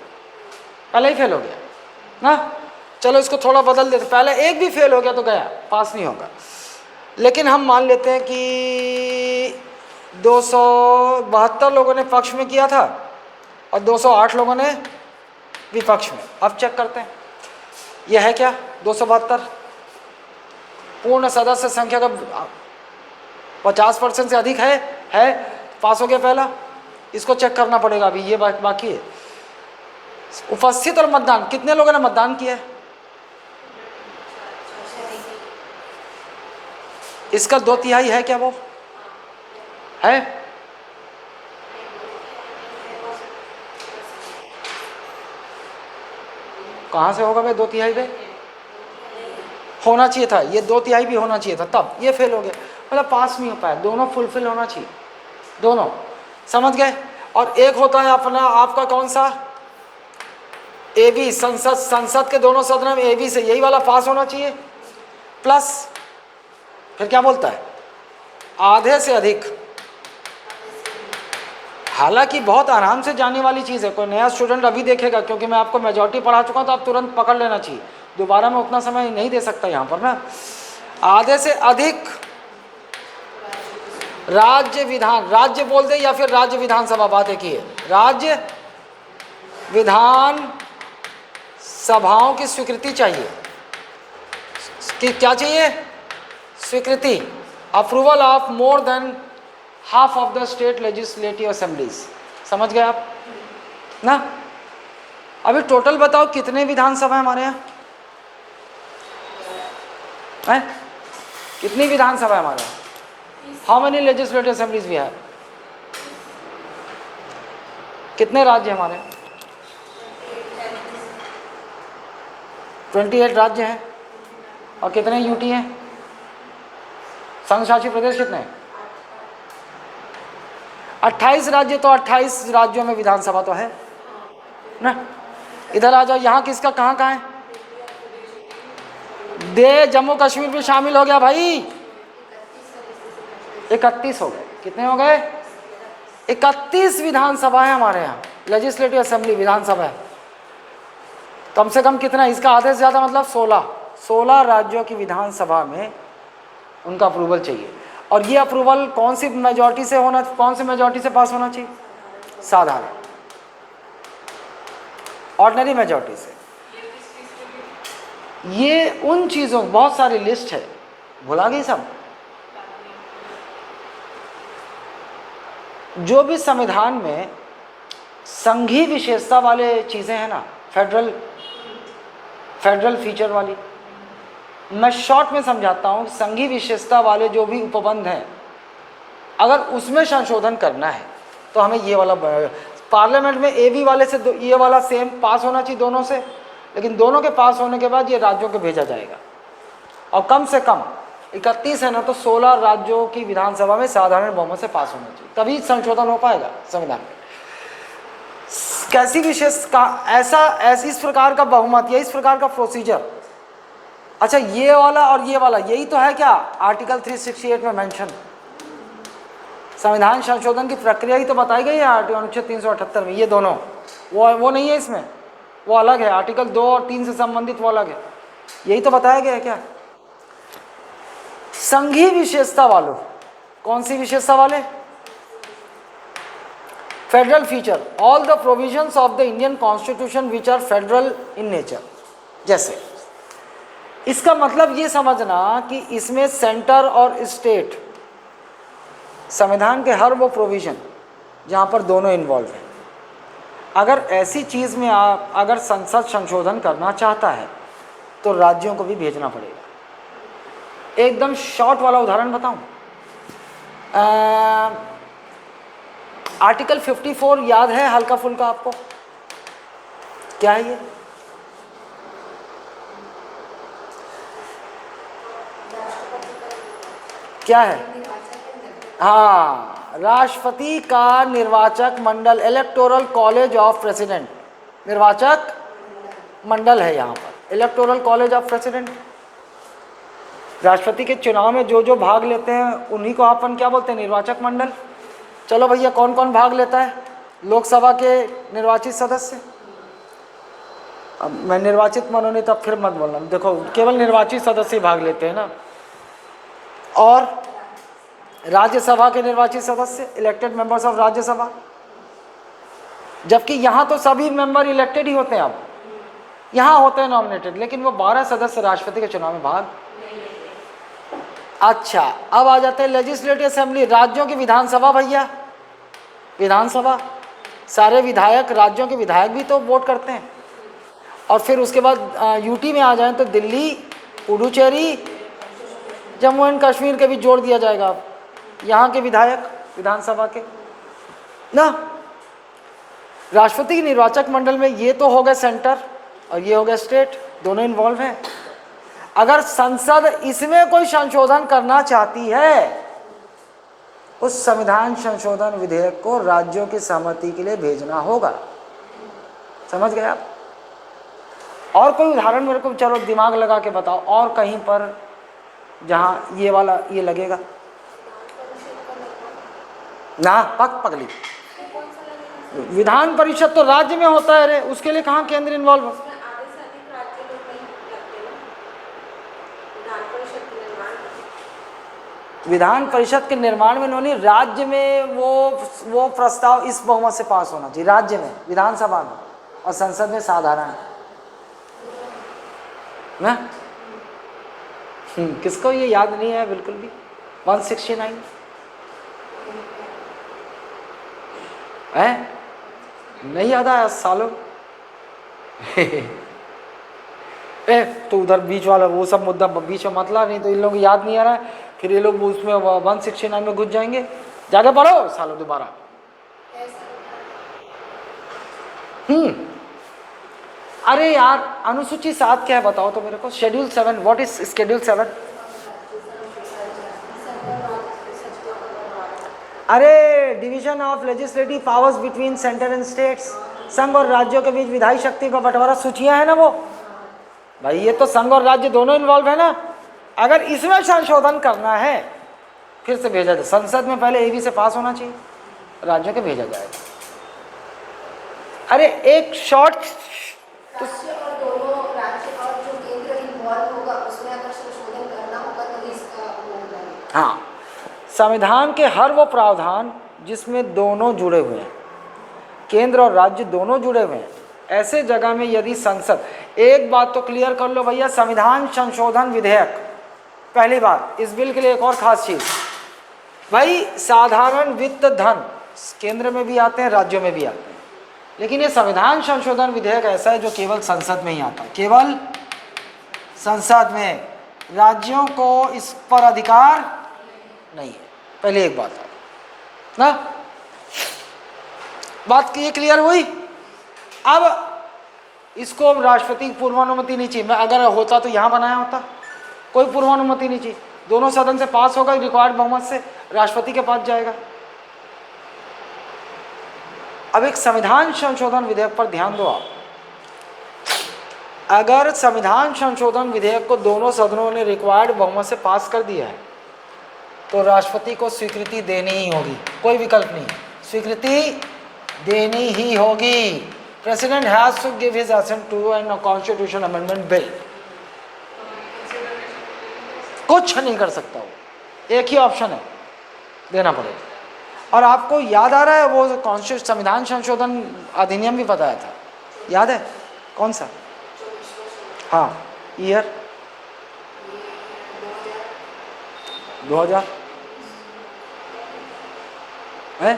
ना। चलो इसको थोड़ा बदल देते, पहले एक भी फेल हो गया तो गया, पास नहीं होगा। लेकिन हम मान लेते हैं कि 272 लोगों ने पक्ष में किया था और 208 लोगों ने विपक्ष में। अब चेक करते हैं यह है क्या? 272 पूर्ण सदस्य संख्या का 50% से अधिक है, पास हो गया पहला। इसको चेक करना पड़ेगा, अभी ये बाकी है। उपस्थित और मतदान, कितने लोगों ने मतदान किया है? इसका 2/3 है क्या? वो है? कहाँ से होगा भाई 2/3 पे? होना चाहिए था, ये 2/3 भी होना चाहिए था, तब ये फेल हो गया, मतलब पास नहीं हो पाया। दोनों फुलफिल होना चाहिए, दोनों, समझ गए? और एक होता है अपना आपका कौन सा? एबी, संसद के दोनों सदनों में एबी से, यही वाला पास होना चाहिए, प्लस फिर क्या बोलता है? आधे से अधिक। हालांकि बहुत आराम से जाने वाली चीज़ है, कोई नया स्टूडेंट अभी देखेगा, क्योंकि मैं आपको मेजॉरिटी पढ़ा चुका हूँ तो आप तुरंत पकड़ लेना चाहिए। दोबारा मैं उतना समय नहीं दे सकता यहाँ पर ना। आधे से अधिक राज्य बोल दे या फिर राज्य विधानसभा, बात एक ही है। राज्य विधान सभाओं की स्वीकृति चाहिए, कि क्या चाहिए? स्वीकृति, approval of more than half of the state legislative assemblies. समझ गए आप ना? अभी टोटल बताओ कितने विधानसभा है हमारे यहाँ? कितनी विधानसभा है हमारे यहाँ? How many legislative assemblies we have? कितने राज्य हमारे? 28 राज्य हैं। और कितने यूटी हैं? संघ शासित प्रदेश कितने हैं? 28 राज्य। तो 28 राज्यों में विधानसभा तो है ना। इधर आ जाओ, यहाँ किसका कहाँ कहाँ है? दे जम्मू कश्मीर भी शामिल हो गया भाई। 31 हो गए। कितने हो गए? 31 विधानसभा है हमारे यहाँ, लेजिस्लेटिव असेंबली विधानसभा है। कम से कम कितना? इसका आधे से ज़्यादा, मतलब 16 राज्यों की विधानसभा में उनका अप्रूवल चाहिए। और ये अप्रूवल कौन सी मेजॉरिटी से होना, कौन सी मेजॉरिटी से पास होना चाहिए? साधारण। ऑर्डिनरी मेजॉरिटी से। ये उन चीज़ों, बहुत सारी लिस्ट है, भुला गई सब। जो भी संविधान में संघीय विशेषता वाले चीज़ें हैं ना, फेडरल फीचर वाली, मैं शॉर्ट में समझाता हूँ। संघीय विशेषता वाले जो भी उपबंध हैं, अगर उसमें संशोधन करना है तो हमें ये वाला, पार्लियामेंट में एबी वाले से ये वाला सेम पास होना चाहिए दोनों से, लेकिन दोनों के पास होने के बाद ये राज्यों को भेजा जाएगा, और कम से कम 31 है ना, तो 16 राज्यों की विधानसभा में साधारण बहुमत से पास होना चाहिए, तभी संशोधन हो पाएगा संविधान में। कैसी विशेष का ऐसी इस प्रकार का बहुमत या इस प्रकार का प्रोसीजर। अच्छा, ये वाला और ये वाला यही तो है क्या आर्टिकल 368 में मेंशन? संविधान संशोधन की प्रक्रिया ही तो बताई गई है अनुच्छेद 378 में। ये दोनों वो नहीं है इसमें, वो अलग है। आर्टिकल 2 और 3 से संबंधित वो अलग है, यही तो बताया गया है क्या? संघीय विशेषता वालों, कौन सी विशेषता वाले? Federal feature, all the provisions of the Indian constitution which are federal in nature. जैसे इसका मतलब ये समझना कि इसमें सेंटर और स्टेट, संविधान के हर वो प्रोविजन जहाँ पर दोनों इन्वॉल्व हैं, अगर ऐसी चीज़ में आप अगर संसद संशोधन करना चाहता है तो राज्यों को भी भेजना पड़ेगा। एकदम शॉर्ट वाला उदाहरण बताऊं, आर्टिकल 54 याद है हल्का फुल्का आपको? क्या है ये? क्या है? हाँ, राष्ट्रपति का निर्वाचक मंडल, इलेक्टोरल कॉलेज ऑफ प्रेसिडेंट, निर्वाचक मंडल है यहाँ पर, इलेक्टोरल कॉलेज ऑफ प्रेसिडेंट। राष्ट्रपति के चुनाव में जो जो भाग लेते हैं उन्हीं को अपन क्या बोलते हैं? निर्वाचक मंडल। चलो भैया, कौन कौन भाग लेता है? लोकसभा के निर्वाचित सदस्य। अब मैं निर्वाचित मनोनीत, अब फिर मत बोलना, देखो केवल निर्वाचित सदस्य भाग लेते हैं ना। और राज्यसभा के निर्वाचित सदस्य, इलेक्टेड मेंबर्स ऑफ राज्यसभा, जबकि यहाँ तो सभी मेंबर इलेक्टेड ही होते हैं। अब यहाँ होते हैं नॉमिनेटेड, लेकिन वो 12 सदस्य राष्ट्रपति के चुनाव में भाग। अच्छा, अब आ जाते हैं लेजिस्लेटिव असेंबली, राज्यों की विधानसभा। भैया विधानसभा, सारे विधायक, राज्यों के विधायक भी तो वोट करते हैं। और फिर उसके बाद यूटी में आ जाएं तो दिल्ली, पुडुचेरी, जम्मू एंड कश्मीर के भी जोड़ दिया जाएगा। अब यहाँ के विधायक विधानसभा के ना, राष्ट्रपति के निर्वाचक मंडल में ये तो हो गए सेंटर और ये हो गया स्टेट, दोनों इन्वॉल्व हैं। अगर संसद इसमें कोई संशोधन करना चाहती है, उस संविधान संशोधन विधेयक को राज्यों की सहमति के लिए भेजना होगा। समझ गए आप? और कोई उदाहरण मेरे को चलो दिमाग लगा के बताओ, और कहीं पर जहाँ ये वाला ये लगेगा ना? पगली, विधान परिषद तो राज्य में होता है रे, उसके लिए कहाँ केंद्र इन्वॉल्व हो? विधान परिषद के निर्माण में नहीं, राज्य में वो प्रस्ताव इस बहुमत से पास होना चाहिए, राज्य में, विधानसभा में, और संसद में साधारण ना। किसको ये याद नहीं है बिल्कुल भी? 169 है, नहीं याद आया सालों। तो उधर बीच वाला वो सब मुद्दा बीच में मतला नहीं, तो इन लोगों को याद नहीं आ रहा है, फिर ये लोग उसमें 169 में घुस जाएंगे। जाके पढ़ो सालों दोबारा। अरे यार, अनुसूची 7 क्या है बताओ तो मेरे को? Schedule 7, what is schedule 7? अरे, division of legislative powers between centre and states, संघ और राज्यों के बीच विधायी शक्ति का बंटवारा, सूचियां है ना वो। भाई ये तो संघ और राज्य दोनों इन्वॉल्व है ना। अगर इसमें संशोधन करना है, फिर से भेजा जाए, संसद में पहले एबी से पास होना चाहिए, राज्यों के भेजा जाएगा। अरे एक शॉर्ट, राज्य और दोनों राज्य और जो केंद्र इन्वॉल्व होगा उसमें अगर संशोधन करना होगा तो इसका होगा। हाँ, संविधान के हर वो प्रावधान जिसमें दोनों जुड़े हुए हैं, केंद्र और राज्य दोनों जुड़े हुए हैं, ऐसे जगह में यदि संसद, एक बात तो क्लियर कर लो भैया, संविधान संशोधन विधेयक, पहली बात इस बिल के लिए एक और खास चीज भाई, साधारण वित्त धन केंद्र में भी आते हैं, राज्यों में भी आते हैं, लेकिन ये संविधान संशोधन विधेयक ऐसा है जो केवल संसद में ही आता है, केवल संसद में, राज्यों को इस पर अधिकार नहीं है। पहले एक बात है ना, बात ये क्लियर हुई। अब इसको राष्ट्रपति की पूर्वानुमति नहीं चाहिए, मैं अगर होता तो यहां बनाया होता, कोई पूर्वानुमति नहीं चाहिए, दोनों सदन से पास होगा, रिक्वायर्ड बहुमत से राष्ट्रपति के पास जाएगा। अब एक संविधान संशोधन विधेयक पर ध्यान दो आप, अगर संविधान संशोधन विधेयक को दोनों सदनों ने रिक्वायर्ड बहुमत से पास कर दिया है तो राष्ट्रपति को स्वीकृति देनी ही होगी, कोई विकल्प नहीं, स्वीकृति देनी ही होगी। President has to give his assent to an constitution amendment bill, कुछ नहीं कर सकता वो, एक ही ऑप्शन है, देना पड़ेगा। और आपको याद आ रहा है वो कॉन्स्टिट्यूशन संविधान संशोधन अधिनियम भी बताया था, याद है कौन सा? हाँ, ईयर 2000 है,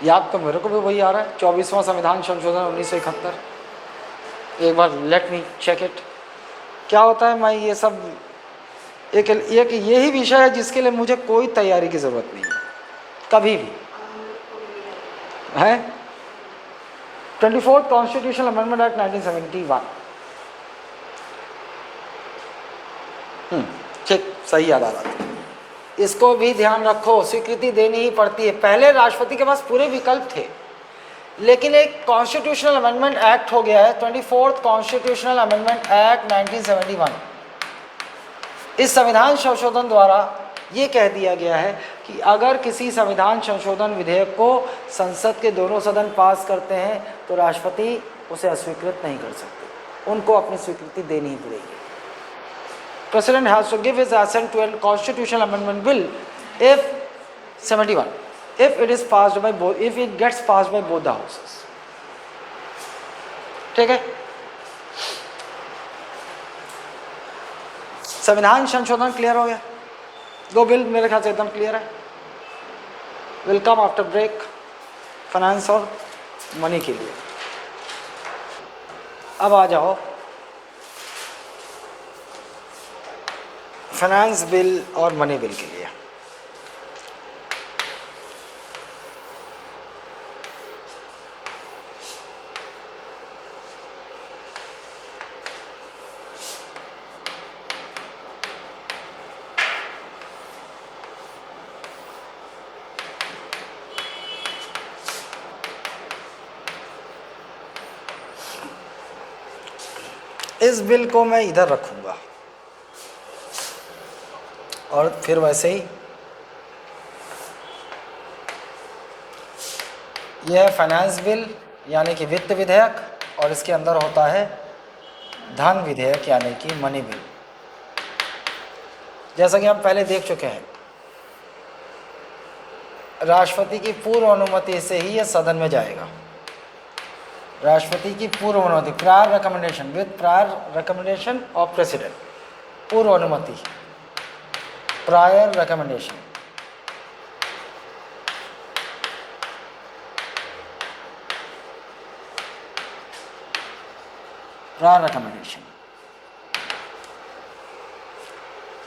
याद तो मेरे को भी वही आ रहा है, 24वां संविधान संशोधन 1971। एक बार लेट मी चेक इट, क्या होता है। मैं ये सब एक यही विषय है जिसके लिए मुझे कोई तैयारी की ज़रूरत नहीं है कभी भी, है 24th कॉन्स्टिट्यूशनल अमेंडमेंट एक्ट 1971। ठीक, सही याद आ रहा था। इसको भी ध्यान रखो, स्वीकृति देनी ही पड़ती है। पहले राष्ट्रपति के पास पूरे विकल्प थे, लेकिन एक कॉन्स्टिट्यूशनल अमेंडमेंट एक्ट हो गया है, 24th कॉन्स्टिट्यूशनल अमेंडमेंट एक्ट 1971। इस संविधान संशोधन द्वारा ये कह दिया गया है कि अगर किसी संविधान संशोधन विधेयक को संसद के दोनों सदन पास करते हैं तो राष्ट्रपति उसे अस्वीकृत नहीं कर सकते, उनको अपनी स्वीकृति देनी ही पड़ेगी। President has to give his assent to a constitutional amendment bill if 71, if it is passed by both, if it gets passed by both the houses। ठीक है, संविधान संशोधन क्लियर हो गया, दो बिल मेरे ख्याल से एकदम क्लियर है। Will come after break finance और मनी के लिए। अब आ जाओ फाइनेंस बिल और मनी बिल के लिए। इस बिल को मैं इधर रखूंगा और फिर वैसे ही यह है फाइनेंस बिल यानी कि वित्त विधेयक, और इसके अंदर होता है धन विधेयक यानी कि मनी बिल। जैसा कि हम पहले देख चुके हैं, राष्ट्रपति की पूर्व अनुमति से ही यह सदन में जाएगा। राष्ट्रपति की पूर्व अनुमति, prior recommendation, with prior recommendation of president, पूर्व अनुमति, प्रायर रिकमेंडेशन। प्रायर रिकमेंडेशन,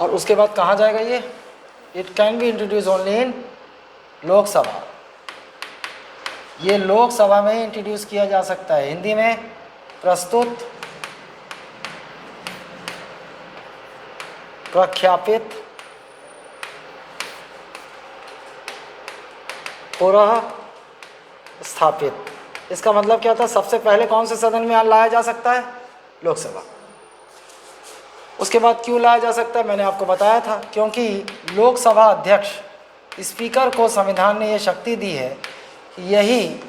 और उसके बाद कहाँ जाएगा ये? It can be introduce only in Lok Sabha. ये लोकसभा में इंट्रोड्यूस किया जा सकता है। हिंदी में प्रस्तुत, प्रख्यापित, पुनः स्थापित। इसका मतलब क्या होता है? सबसे पहले कौन से सदन में लाया जा सकता है? लोकसभा। उसके बाद क्यों लाया जा सकता है? मैंने आपको बताया था, क्योंकि लोकसभा अध्यक्ष, स्पीकर को संविधान ने यह शक्ति दी है कि यही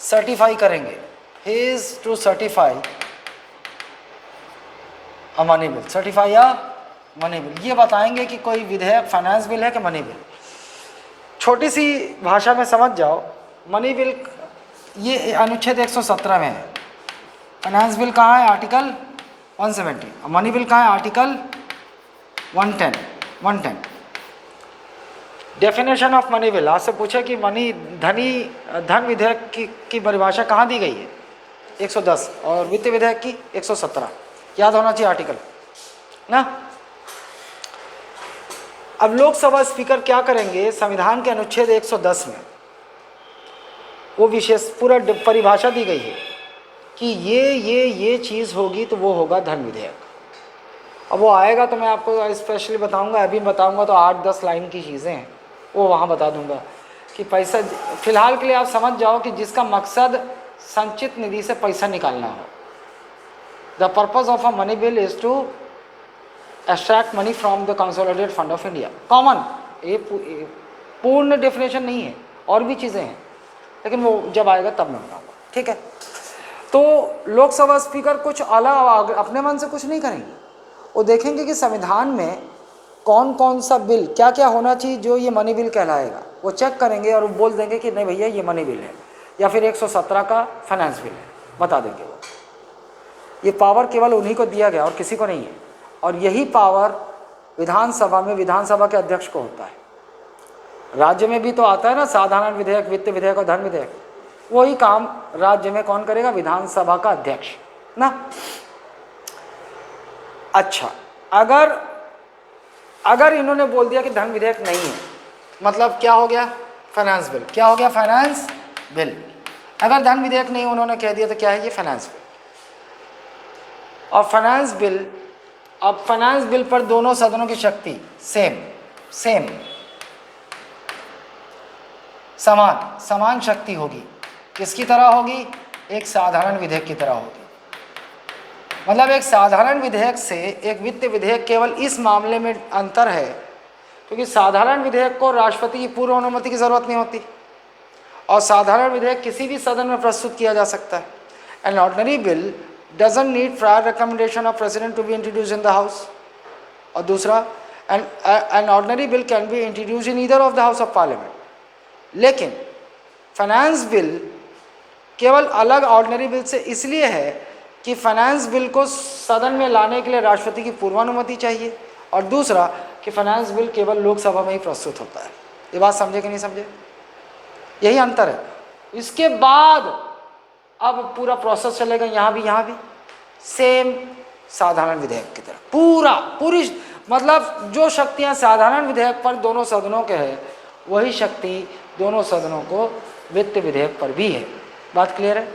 सर्टिफाई करेंगे, he is to certify a money bill, certify a money bill. ये बताएंगे कि कोई विधेयक फाइनेंस बिल है कि मनी बिल। छोटी सी भाषा में समझ जाओ, मनी बिल ये अनुच्छेद 117 में है। फाइनेंस बिल कहाँ है? आर्टिकल 170। मनी बिल कहाँ है? Article 110। Definition of money bill, आपसे पूछे कि धन विधेयक की परिभाषा कहाँ दी गई है? 110, और वित्त विधेयक की 117। याद होना चाहिए आर्टिकल ना। अब लोकसभा स्पीकर क्या करेंगे? संविधान के अनुच्छेद 110 में वो विशेष पूरा परिभाषा दी गई है कि ये चीज़ होगी तो वो होगा धन विधेयक। अब वो आएगा तो मैं आपको स्पेशली बताऊंगा, अभी बताऊंगा तो 8-10 लाइन की चीज़ें हैं, वो वहाँ बता दूंगा कि पैसा, फिलहाल के लिए आप समझ जाओ कि जिसका मकसद संचित निधि से पैसा निकालना हो। The purpose of a money bill is to extract money from the consolidated fund of India. Common, ये पूर्ण डेफिनेशन नहीं है, और भी चीज़ें हैं, लेकिन वो जब आएगा तब मैं बताऊँगा, ठीक है। तो लोकसभा स्पीकर कुछ अलग अपने मन से कुछ नहीं करेंगे, वो देखेंगे कि संविधान में कौन कौन सा बिल क्या क्या होना चाहिए जो ये मनी बिल कहलाएगा, वो चेक करेंगे और वो बोल देंगे कि नहीं भैया ये मनी बिल है, या फिर 117 का फाइनेंस बिल है, बता देंगे वो। ये पावर केवल उन्हीं को दिया गया और किसी को नहीं है, और यही पावर विधानसभा में विधानसभा के अध्यक्ष को होता है। राज्य में भी तो आता है ना साधारण विधेयक, वित्त विधेयक और धन विधेयक, वही काम राज्य में कौन करेगा? विधानसभा का अध्यक्ष ना। अच्छा, अगर इन्होंने बोल दिया कि धन विधेयक नहीं है, मतलब क्या हो गया? Finance bill. क्या हो गया? Finance bill. अगर धन विधेयक नहीं उन्होंने कह दिया तो क्या है? ये फाइनेंस बिल। और फाइनेंस बिल, अब फाइनेंस बिल पर दोनों सदनों की शक्ति सेम समान शक्ति होगी। किसकी तरह होगी? एक साधारण विधेयक की तरह होगी। मतलब एक साधारण विधेयक से एक वित्त विधेयक केवल इस मामले में अंतर है क्योंकि साधारण विधेयक को राष्ट्रपति की पूर्व अनुमति की जरूरत नहीं होती, और साधारण विधेयक किसी भी सदन में प्रस्तुत किया जा सकता है। An ordinary bill doesn't need prior recommendation of president to be introduce in the house. और दूसरा, an ordinary bill can be introduce in either of the house of parliament. लेकिन फाइनेंस बिल केवल अलग ऑर्डिनरी बिल से इसलिए है कि finance bill को सदन में लाने के लिए राष्ट्रपति की पूर्वानुमति चाहिए, और दूसरा कि फाइनेंस बिल केवल लोकसभा में ही प्रस्तुत होता है। ये बात समझे कि नहीं समझे? यही अंतर है। इसके बाद अब पूरा प्रोसेस चलेगा, यहाँ भी सेम साधारण विधेयक की तरह पूरी मतलब जो शक्तियाँ साधारण विधेयक पर दोनों सदनों के है, वही शक्ति दोनों सदनों को वित्त विधेयक पर भी है। बात क्लियर है?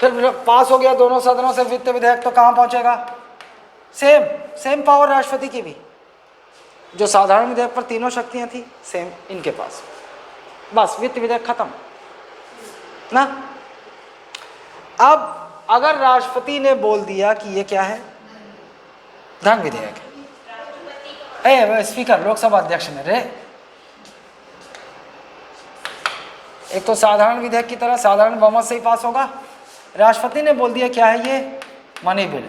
फिर पास हो गया दोनों सदनों से वित्त विधेयक, तो कहाँ पहुँचेगा? सेम पावर राष्ट्रपति की भी। जो साधारण विधेयक पर तीनों शक्तियाँ थी, सेम इनके पास। बस वित्त विधेयक खत्म ना। अब अगर राष्ट्रपति ने बोल दिया कि ये क्या है? धन विधेयक है। स्पीकर, लोकसभा अध्यक्ष ने रे, एक तो साधारण विधेयक की तरह साधारण बहुमत से ही पास होगा। राष्ट्रपति ने बोल दिया क्या है ये? Money bill.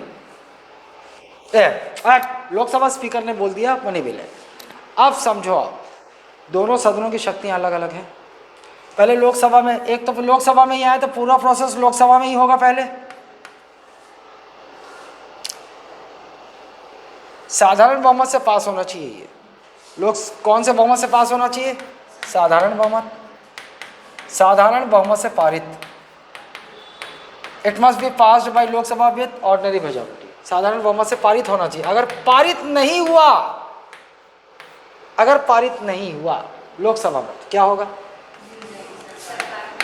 लोकसभा स्पीकर ने बोल दिया मनी बिल है। अब समझो, आप दोनों सदनों की शक्तियां अलग अलग हैं। पहले लोकसभा में, एक तो लोकसभा में ही आए तो पूरा प्रोसेस लोकसभा में ही होगा। पहले साधारण बहुमत से पास होना चाहिए ये। कौन से बहुमत से पास होना चाहिए? साधारण बहुमत। साधारण बहुमत से पारित। It must be passed by Lok Sabha with ordinary majority. साधारण बहुमत से पारित होना चाहिए। अगर पारित नहीं हुआ लोकसभा में, क्या होगा?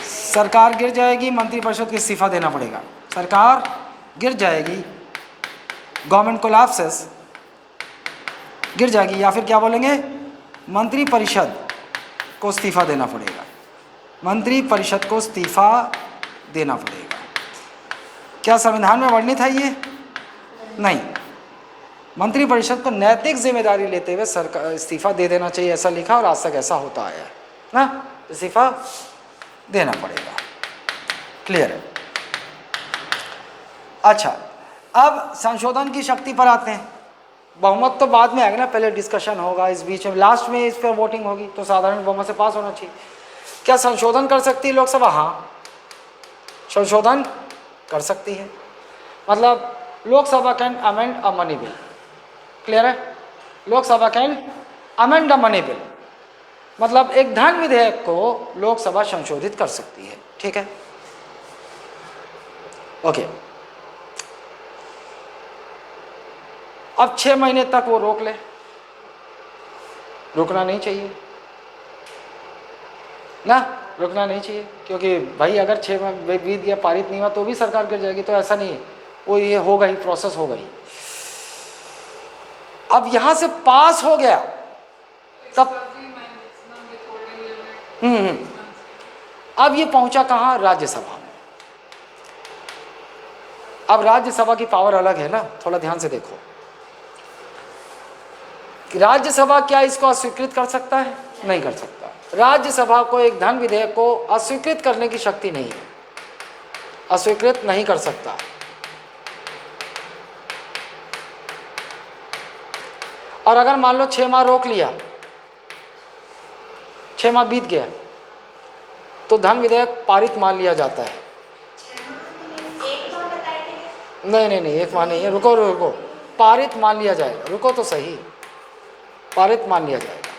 सरकार गिर जाएगी, मंत्रिपरिषद को इस्तीफा देना पड़ेगा। सरकार गिर जाएगी, गवर्नमेंट कोलैप्सेस, गिर जाएगी, या फिर क्या बोलेंगे? मंत्रिपरिषद को इस्तीफा देना पड़ेगा। मंत्रिपरिषद को इस्तीफा देना पड़ेगा। क्या संविधान में वर्णित है ये? नहीं। मंत्रिपरिषद को नैतिक जिम्मेदारी लेते हुए सरकार इस्तीफा दे देना चाहिए, ऐसा लिखा, और आज तक ऐसा होता आया है ना। इस्तीफा देना पड़ेगा। क्लियर है? अच्छा, अब संशोधन की शक्ति पर आते हैं। बहुमत तो बाद में आएगा ना, पहले डिस्कशन होगा, इस बीच में लास्ट में इस पर वोटिंग होगी, तो साधारण बहुमत से पास होना चाहिए। क्या संशोधन कर सकती है लोकसभा? हाँ, संशोधन कर सकती है। मतलब Lok Sabha can amend a money bill. Clear है? Lok Sabha can amend a money bill, मतलब एक धन विधेयक को लोकसभा संशोधित कर सकती है। ठीक है, ओके। अब 6 महीने तक वो रोक ले, रुकना नहीं चाहिए ना, रुकना नहीं चाहिए, क्योंकि भाई अगर 6 महीने बीत गया, पारित नहीं हुआ तो भी सरकार गिर जाएगी, तो ऐसा नहीं है, वो ये होगा ही, प्रोसेस होगा ही। अब यहां से पास हो गया तब अब ये पहुंचा कहां? राज्यसभा में। अब राज्यसभा की पावर अलग है ना, थोड़ा ध्यान से देखो कि राज्यसभा क्या इसको अस्वीकृत कर सकता है? नहीं कर सकता। राज्यसभा को एक धन विधेयक को अस्वीकृत करने की शक्ति नहीं है, अस्वीकृत नहीं कर सकता। और अगर मान लो 6 माह रोक लिया, 6 माह बीत गया, तो धन विधेयक पारित मान लिया जाता है। नहीं नहीं नहीं, 1 माह नहीं है, रुको रुको, पारित मान लिया जाएगा, रुको तो सही, पारित मान लिया जाएगा।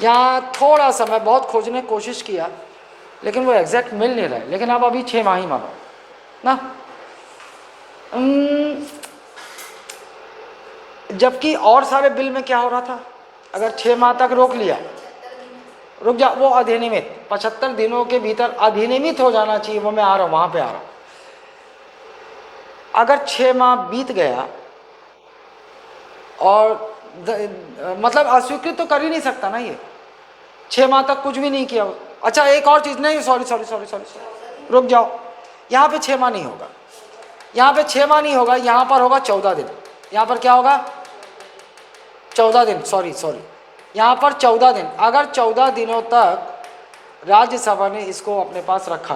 यहाँ थोड़ा सा मैं बहुत खोजने की कोशिश किया, लेकिन वो एग्जैक्ट मिल नहीं रहा है, लेकिन आप अभी 6 माह ही मानो ना। जबकि और सारे बिल में क्या हो रहा था, अगर 6 माह तक रोक लिया, रुक जा, वो अधिनियमित 75 दिनों के भीतर अधिनियमित हो जाना चाहिए, वो मैं आ रहा हूँ, वहाँ पे आ रहा हूँ। अगर 6 माह बीत गया और मतलब अस्वीकृत तो कर ही नहीं सकता ना ये, 6 माह तक कुछ भी नहीं किया। अच्छा एक और चीज़, नहीं sorry sorry sorry sorry sorry, रुक जाओ, यहाँ पे 6 माह नहीं होगा, यहाँ पे 6 माह नहीं होगा, यहाँ पर होगा 14 दिन। यहाँ पर क्या होगा? 14 दिन, सॉरी सॉरी, यहाँ पर 14 दिन। अगर 14 दिनों तक राज्यसभा ने इसको अपने पास रखा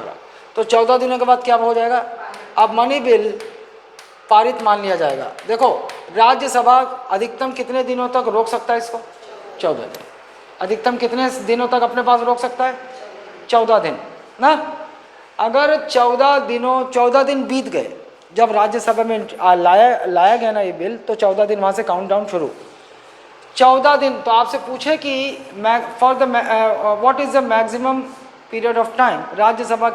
तो 14 दिनों के बाद क्या हो जाएगा? अब मनी बिल पारित मान लिया जाएगा। देखो राज्यसभा अधिकतम कितने दिनों तक रोक सकता है इसको? 14 दिन। अधिकतम कितने दिनों तक अपने पास रोक सकता है? 14 दिन ना। अगर 14 दिन बीत गए, जब राज्यसभा में लाया गया ना ये बिल, तो 14 दिन वहाँ से काउंटडाउन शुरू। 14 दिन, तो आपसे पूछे कि for the what is the maximum period of time Rajya Sabha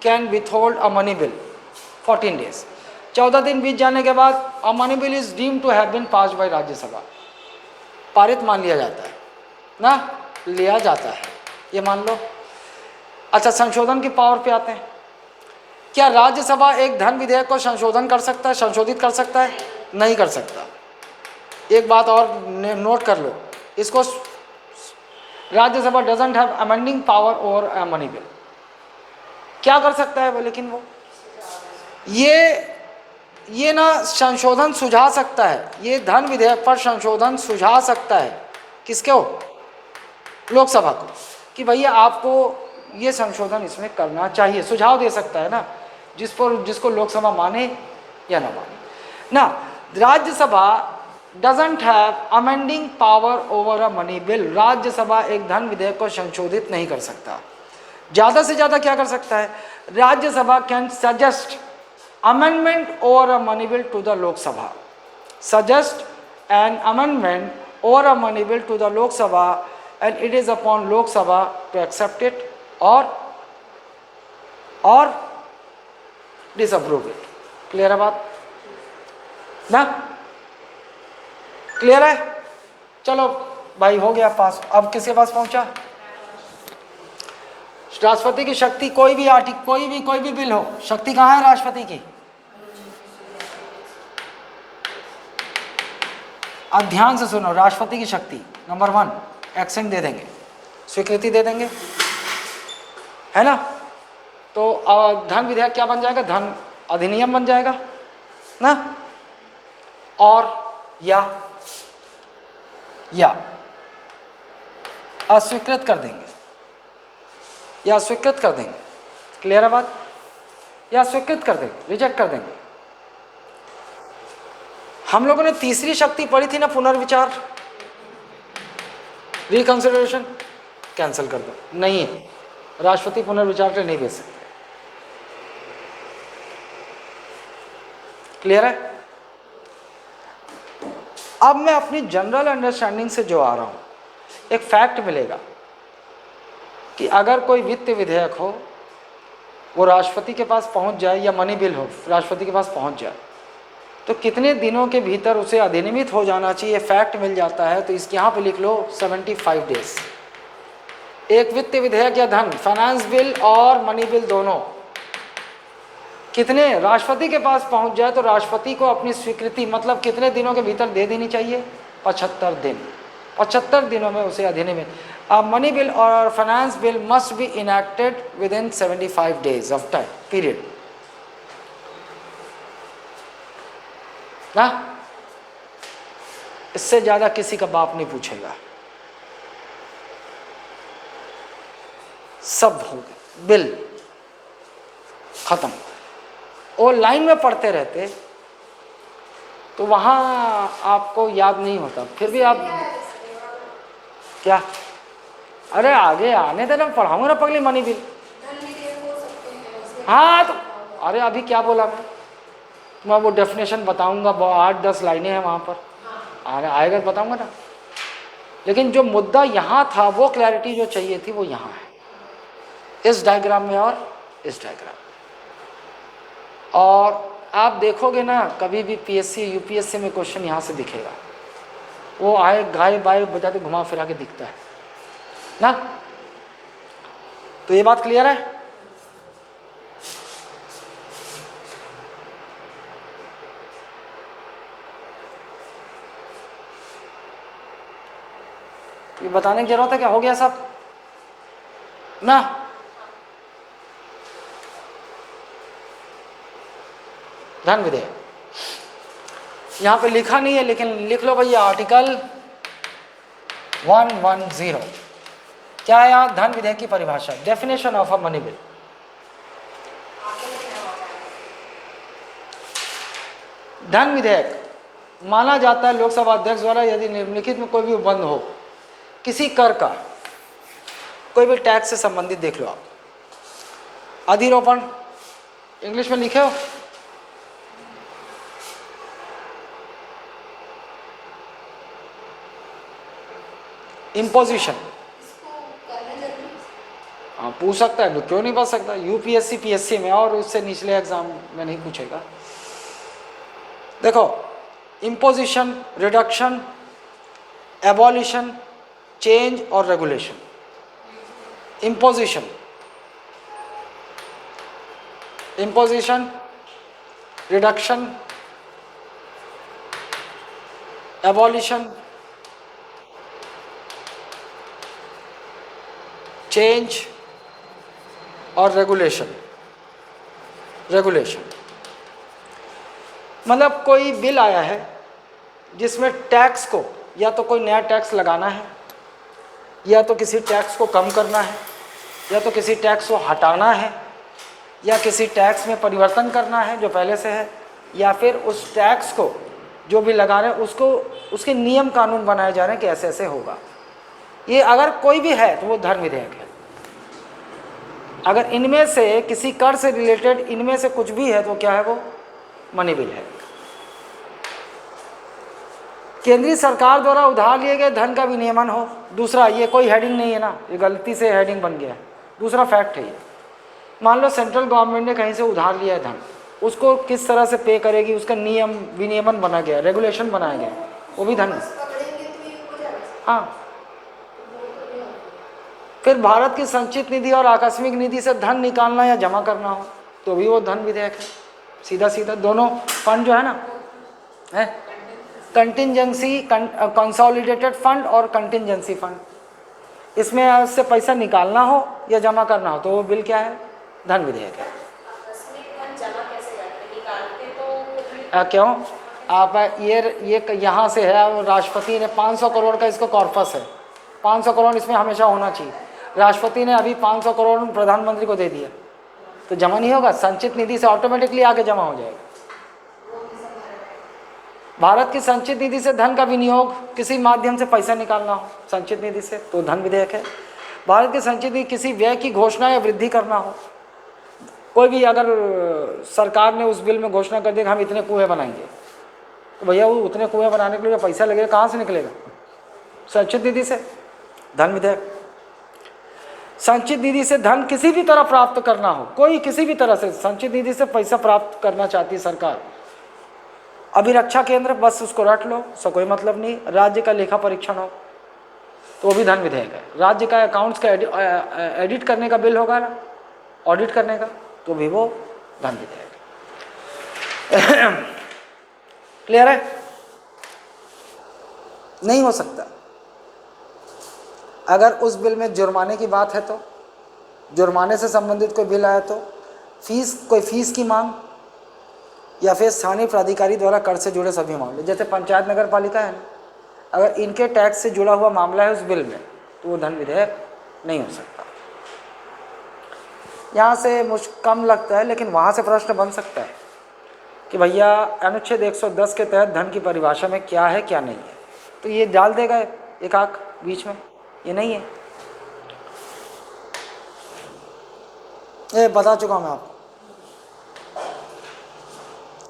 can withhold a money bill? 14 days. 14 दिन बीत जाने के बाद a money bill is deemed to have been passed by Rajya Sabha, पारित मान लिया जाता है ना, लिया जाता है, ये मान लो। अच्छा संशोधन की पावर पे आते हैं। क्या राज्यसभा एक धन विधेयक को संशोधन कर सकता है, संशोधित कर सकता है? नहीं कर सकता। एक बात और नोट कर लो इसको, Rajya Sabha doesn't have amending power over a money bill. क्या कर सकता है वो? लेकिन वो ये ना संशोधन सुझा सकता है, ये धन विधेयक पर संशोधन सुझा सकता है। किसको? लोकसभा को, कि भैया आपको ये संशोधन इसमें करना चाहिए, सुझाव दे सकता है ना, जिसको लोकसभा माने या ना माने ना। Rajya Sabha doesn't have amending power over a money bill. Rajya Sabha एक धन विधेयक को संशोधित नहीं कर सकता। ज़्यादा से ज़्यादा क्या कर सकता है? Rajya Sabha can suggest amendment over a money bill to the Lok Sabha, suggest an amendment over a money bill to the Lok Sabha, and it is upon Lok Sabha to accept it or disapprove it. Clear है बात ना? Clear है? चलो भाई हो गया पास। अब किसके पास पहुंचा? राष्ट्रपति की शक्ति, कोई भी आर्टिकल, कोई भी बिल हो, शक्ति कहाँ है राष्ट्रपति की? अब ध्यान से सुनो, राष्ट्रपति की शक्ति नंबर 1, एक्सेंट दे देंगे, स्वीकृति दे देंगे, है ना। तो धन विधेयक क्या बन जाएगा? धन अधिनियम बन जाएगा ना। और या अस्वीकृत कर देंगे, या स्वीकृत कर देंगे। क्लियर है बात? या स्वीकृत कर देंगे, रिजेक्ट कर देंगे। हम लोगों ने तीसरी शक्ति पढ़ी थी ना, पुनर्विचार, रिकंसिडरेशन। कैंसिल कर दो, नहीं है, राष्ट्रपति पुनर्विचार के नहीं भेज सकते। क्लियर है? अब मैं अपनी जनरल अंडरस्टैंडिंग से जो आ रहा हूं, एक फैक्ट मिलेगा कि अगर कोई वित्त विधेयक हो, वो राष्ट्रपति के पास पहुंच जाए, या मनी बिल हो राष्ट्रपति के पास पहुंच जाए, तो कितने दिनों के भीतर उसे अधिनियमित हो जाना चाहिए, फैक्ट मिल जाता है। तो इसके यहाँ पे लिख लो 75 डेज। एक वित्त विधेयक या धन, फाइनेंस बिल और मनी बिल दोनों कितने राष्ट्रपति के पास पहुंच जाए तो राष्ट्रपति को अपनी स्वीकृति मतलब कितने दिनों के भीतर दे देनी चाहिए? 75 दिन। 75 दिनों में उसे अधिनियमित। मनी बिल और finance bill must be enacted with in 75 days of time period ना। इससे ज्यादा किसी का बाप नहीं पूछेगा। सब हो गए, बिल खत्म। वो लाइन में पढ़ते रहते तो वहां आपको याद नहीं होता, फिर भी आप क्या, अरे आगे आने देना, पढ़ाऊंगा ना पगली मनी बिल। हाँ तो अरे अभी क्या बोला मैं वो डेफिनेशन बताऊंगा, 8-10 लाइनें हैं वहां पर, आएगा तो बताऊंगा ना। लेकिन जो मुद्दा यहाँ था, वो क्लैरिटी जो चाहिए थी वो यहाँ है, इस डायग्राम में और इस डायग्राम में। और आप देखोगे ना, कभी भी पीएससी यूपीएससी में क्वेश्चन यहाँ से दिखेगा, वो आए गाय बाय बजाते घुमा फिरा के दिखता है ना। तो ये बात क्लियर है? ये बताने की जरूरत है क्या? हो गया सब ना? धन विधेयक यहाँ पे लिखा नहीं है, लेकिन लिख लो भैया, आर्टिकल 110 क्या है यहाँ? धन विधेयक की परिभाषा, definition of a money bill. धन विधेयक माना जाता है लोकसभा अध्यक्ष द्वारा यदि निम्नलिखित में कोई भी उपबंध हो, किसी कर का, कोई भी टैक्स से संबंधित, देख लो आप, अधिरोपण इंग्लिश में लिखे हो, इम्पोजिशन, हाँ पूछ सकता है, क्यों नहीं पूछ सकता? यूपीएससी पीएससी में और उससे निचले एग्जाम में नहीं पूछेगा। देखो, इम्पोजिशन, रिडक्शन, एबॉलिशन, चेंज और regulation. Imposition, imposition, reduction, abolition, change और रेगुलेशन। रेगुलेशन मतलब कोई बिल आया है जिसमें टैक्स को या तो कोई नया टैक्स लगाना है, या तो किसी टैक्स को कम करना है, या तो किसी टैक्स को हटाना है, या किसी टैक्स में परिवर्तन करना है जो पहले से है, या फिर उस टैक्स को जो भी लगा रहे हैं उसको, उसके नियम कानून बनाए जा रहे हैं कि ऐसे ऐसे होगा। ये अगर कोई भी है तो वो धन विधेयक है। अगर इनमें से किसी कर से रिलेटेड इनमें से कुछ भी है तो क्या है? वो मनी बिल है। केंद्रीय सरकार द्वारा उधार लिए गए धन का विनियमन हो। दूसरा, ये कोई हेडिंग नहीं है ना, ये गलती से हेडिंग बन गया है, दूसरा फैक्ट है ये। मान लो सेंट्रल गवर्नमेंट ने कहीं से उधार लिया है धन, उसको किस तरह से पे करेगी, उसका नियम विनियमन बना गया, रेगुलेशन बनाया गया, वो भी धन है। हाँ, फिर भारत की संचित निधि और आकस्मिक निधि से धन निकालना या जमा करना हो तो भी वो धन विधेयक है। सीधा सीधा दोनों फंड जो है ना, है कंटिंजेंसी, कंसोलिडेटेड फंड और कंटिंजेंसी फंड, इसमें से पैसा निकालना हो या जमा करना हो तो वो बिल क्या है? धन विधेयक है। क्यों? आप ये यहाँ से है, और राष्ट्रपति ने 500 करोड़ का इसका कॉर्पस है, 500 करोड़ इसमें हमेशा होना चाहिए। राष्ट्रपति ने अभी 500 करोड़ प्रधानमंत्री को दे दिया तो जमा नहीं होगा, संचित निधि से ऑटोमेटिकली आगे जमा हो जाएगा। भारत की संचित निधि से धन का विनियोग, किसी माध्यम से पैसा निकालना हो संचित निधि से तो धन विधेयक है। भारत की संचित नीति किसी व्यय की घोषणा या वृद्धि करना हो। कोई भी अगर सरकार ने उस बिल में घोषणा कर दी कि हम इतने कुएं बनाएंगे, तो भैया वो उतने कुएं बनाने के लिए पैसा लगेगा, कहाँ से निकलेगा? संचित निधि से। धन विधेयक, संचित निधि से धन किसी भी तरह प्राप्त करना हो, कोई किसी भी तरह से संचित निधि से पैसा प्राप्त करना चाहती है सरकार। अभिरक्षा केंद्र, बस उसको रट लो, उसका कोई मतलब नहीं। राज्य का लेखा परीक्षण हो तो वो भी धन विधेयक है। राज्य का अकाउंट्स का एडिट करने का बिल होगा ना, ऑडिट करने का, तो भी वो धन विधेयक है। क्लियर है? नहीं हो सकता। अगर उस बिल में जुर्माने की बात है तो जुर्माने से संबंधित कोई बिल आया तो कोई फीस की मांग, या फिर स्थानीय प्राधिकारी द्वारा कर से जुड़े सभी मामले, जैसे पंचायत नगर पालिका है ना, अगर इनके टैक्स से जुड़ा हुआ मामला है उस बिल में, तो वो धन विधेयक नहीं हो सकता। यहाँ से मुझे कम लगता है, लेकिन वहाँ से प्रश्न बन सकता है कि भैया अनुच्छेद 110 के तहत धन की परिभाषा में क्या है क्या नहीं है, तो ये डाल देगा एक आंख बीच में, ये नहीं है। ये बता चुका मैं आपको,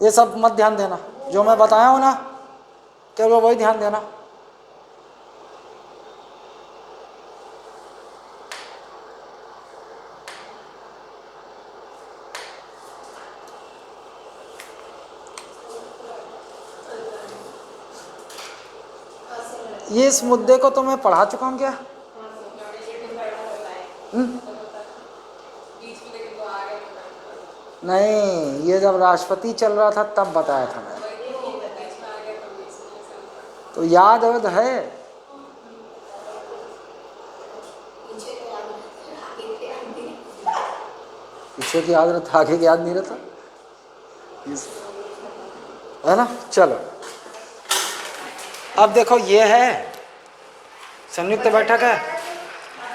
ये सब मत ध्यान देना, जो मैं बताया हूँ ना केवल वही ध्यान देना। ये इस मुद्दे को तो मैं पढ़ा चुका हूँ क्या? नहीं, ये जब राष्ट्रपति चल रहा था तब बताया था मैं, तो याद है। पीछे की याद रहता, आगे की याद नहीं रहता, है ना। चलो अब देखो, ये है संयुक्त बैठक है,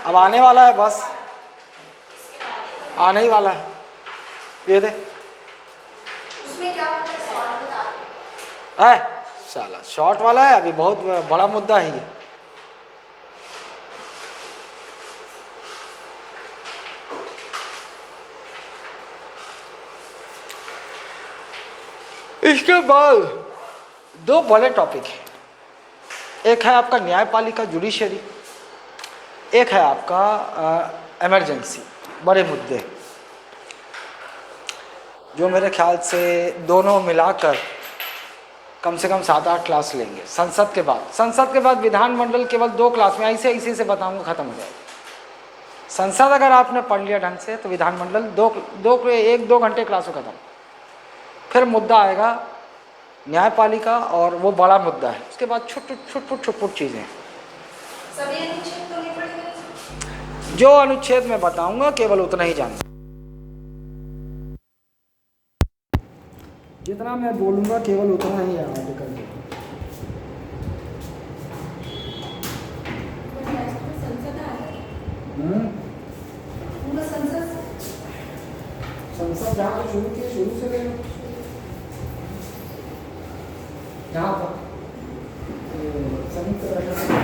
अब आने वाला है, बस आने ही वाला है। ये दे उसमें क्या होता है, सवाल बता। है साला शॉर्ट वाला है, अभी बहुत बड़ा मुद्दा है ये। इसके बाद दो बड़े टॉपिक हैं, एक है आपका न्यायपालिका जुडिशरी, एक है आपका इमरजेंसी। बड़े मुद्दे जो मेरे ख्याल से दोनों मिलाकर कम से कम 7-8 क्लास लेंगे। संसद के बाद विधानमंडल केवल 2 क्लास में, ऐसे इसी से बताऊंगा, खत्म हो जाएगा। संसद अगर आपने पढ़ लिया ढंग से तो विधानमंडल 1-2 घंटे क्लास में खत्म। फिर मुद्दा आएगा न्यायपालिका, और वो बड़ा मुद्दा है। उसके बाद छुट चीज़ें, सभी अनुच्छेद तो नहीं पढ़ेंगे। जो अनुच्छेद में बताऊंगा केवल उतना ही जानना, जितना मैं बोलूंगा केवल उतना ही याद कर लो। पूरा संसद जहाँ से शुरू से ले लो, जहाँ तक संयुक्त बैठक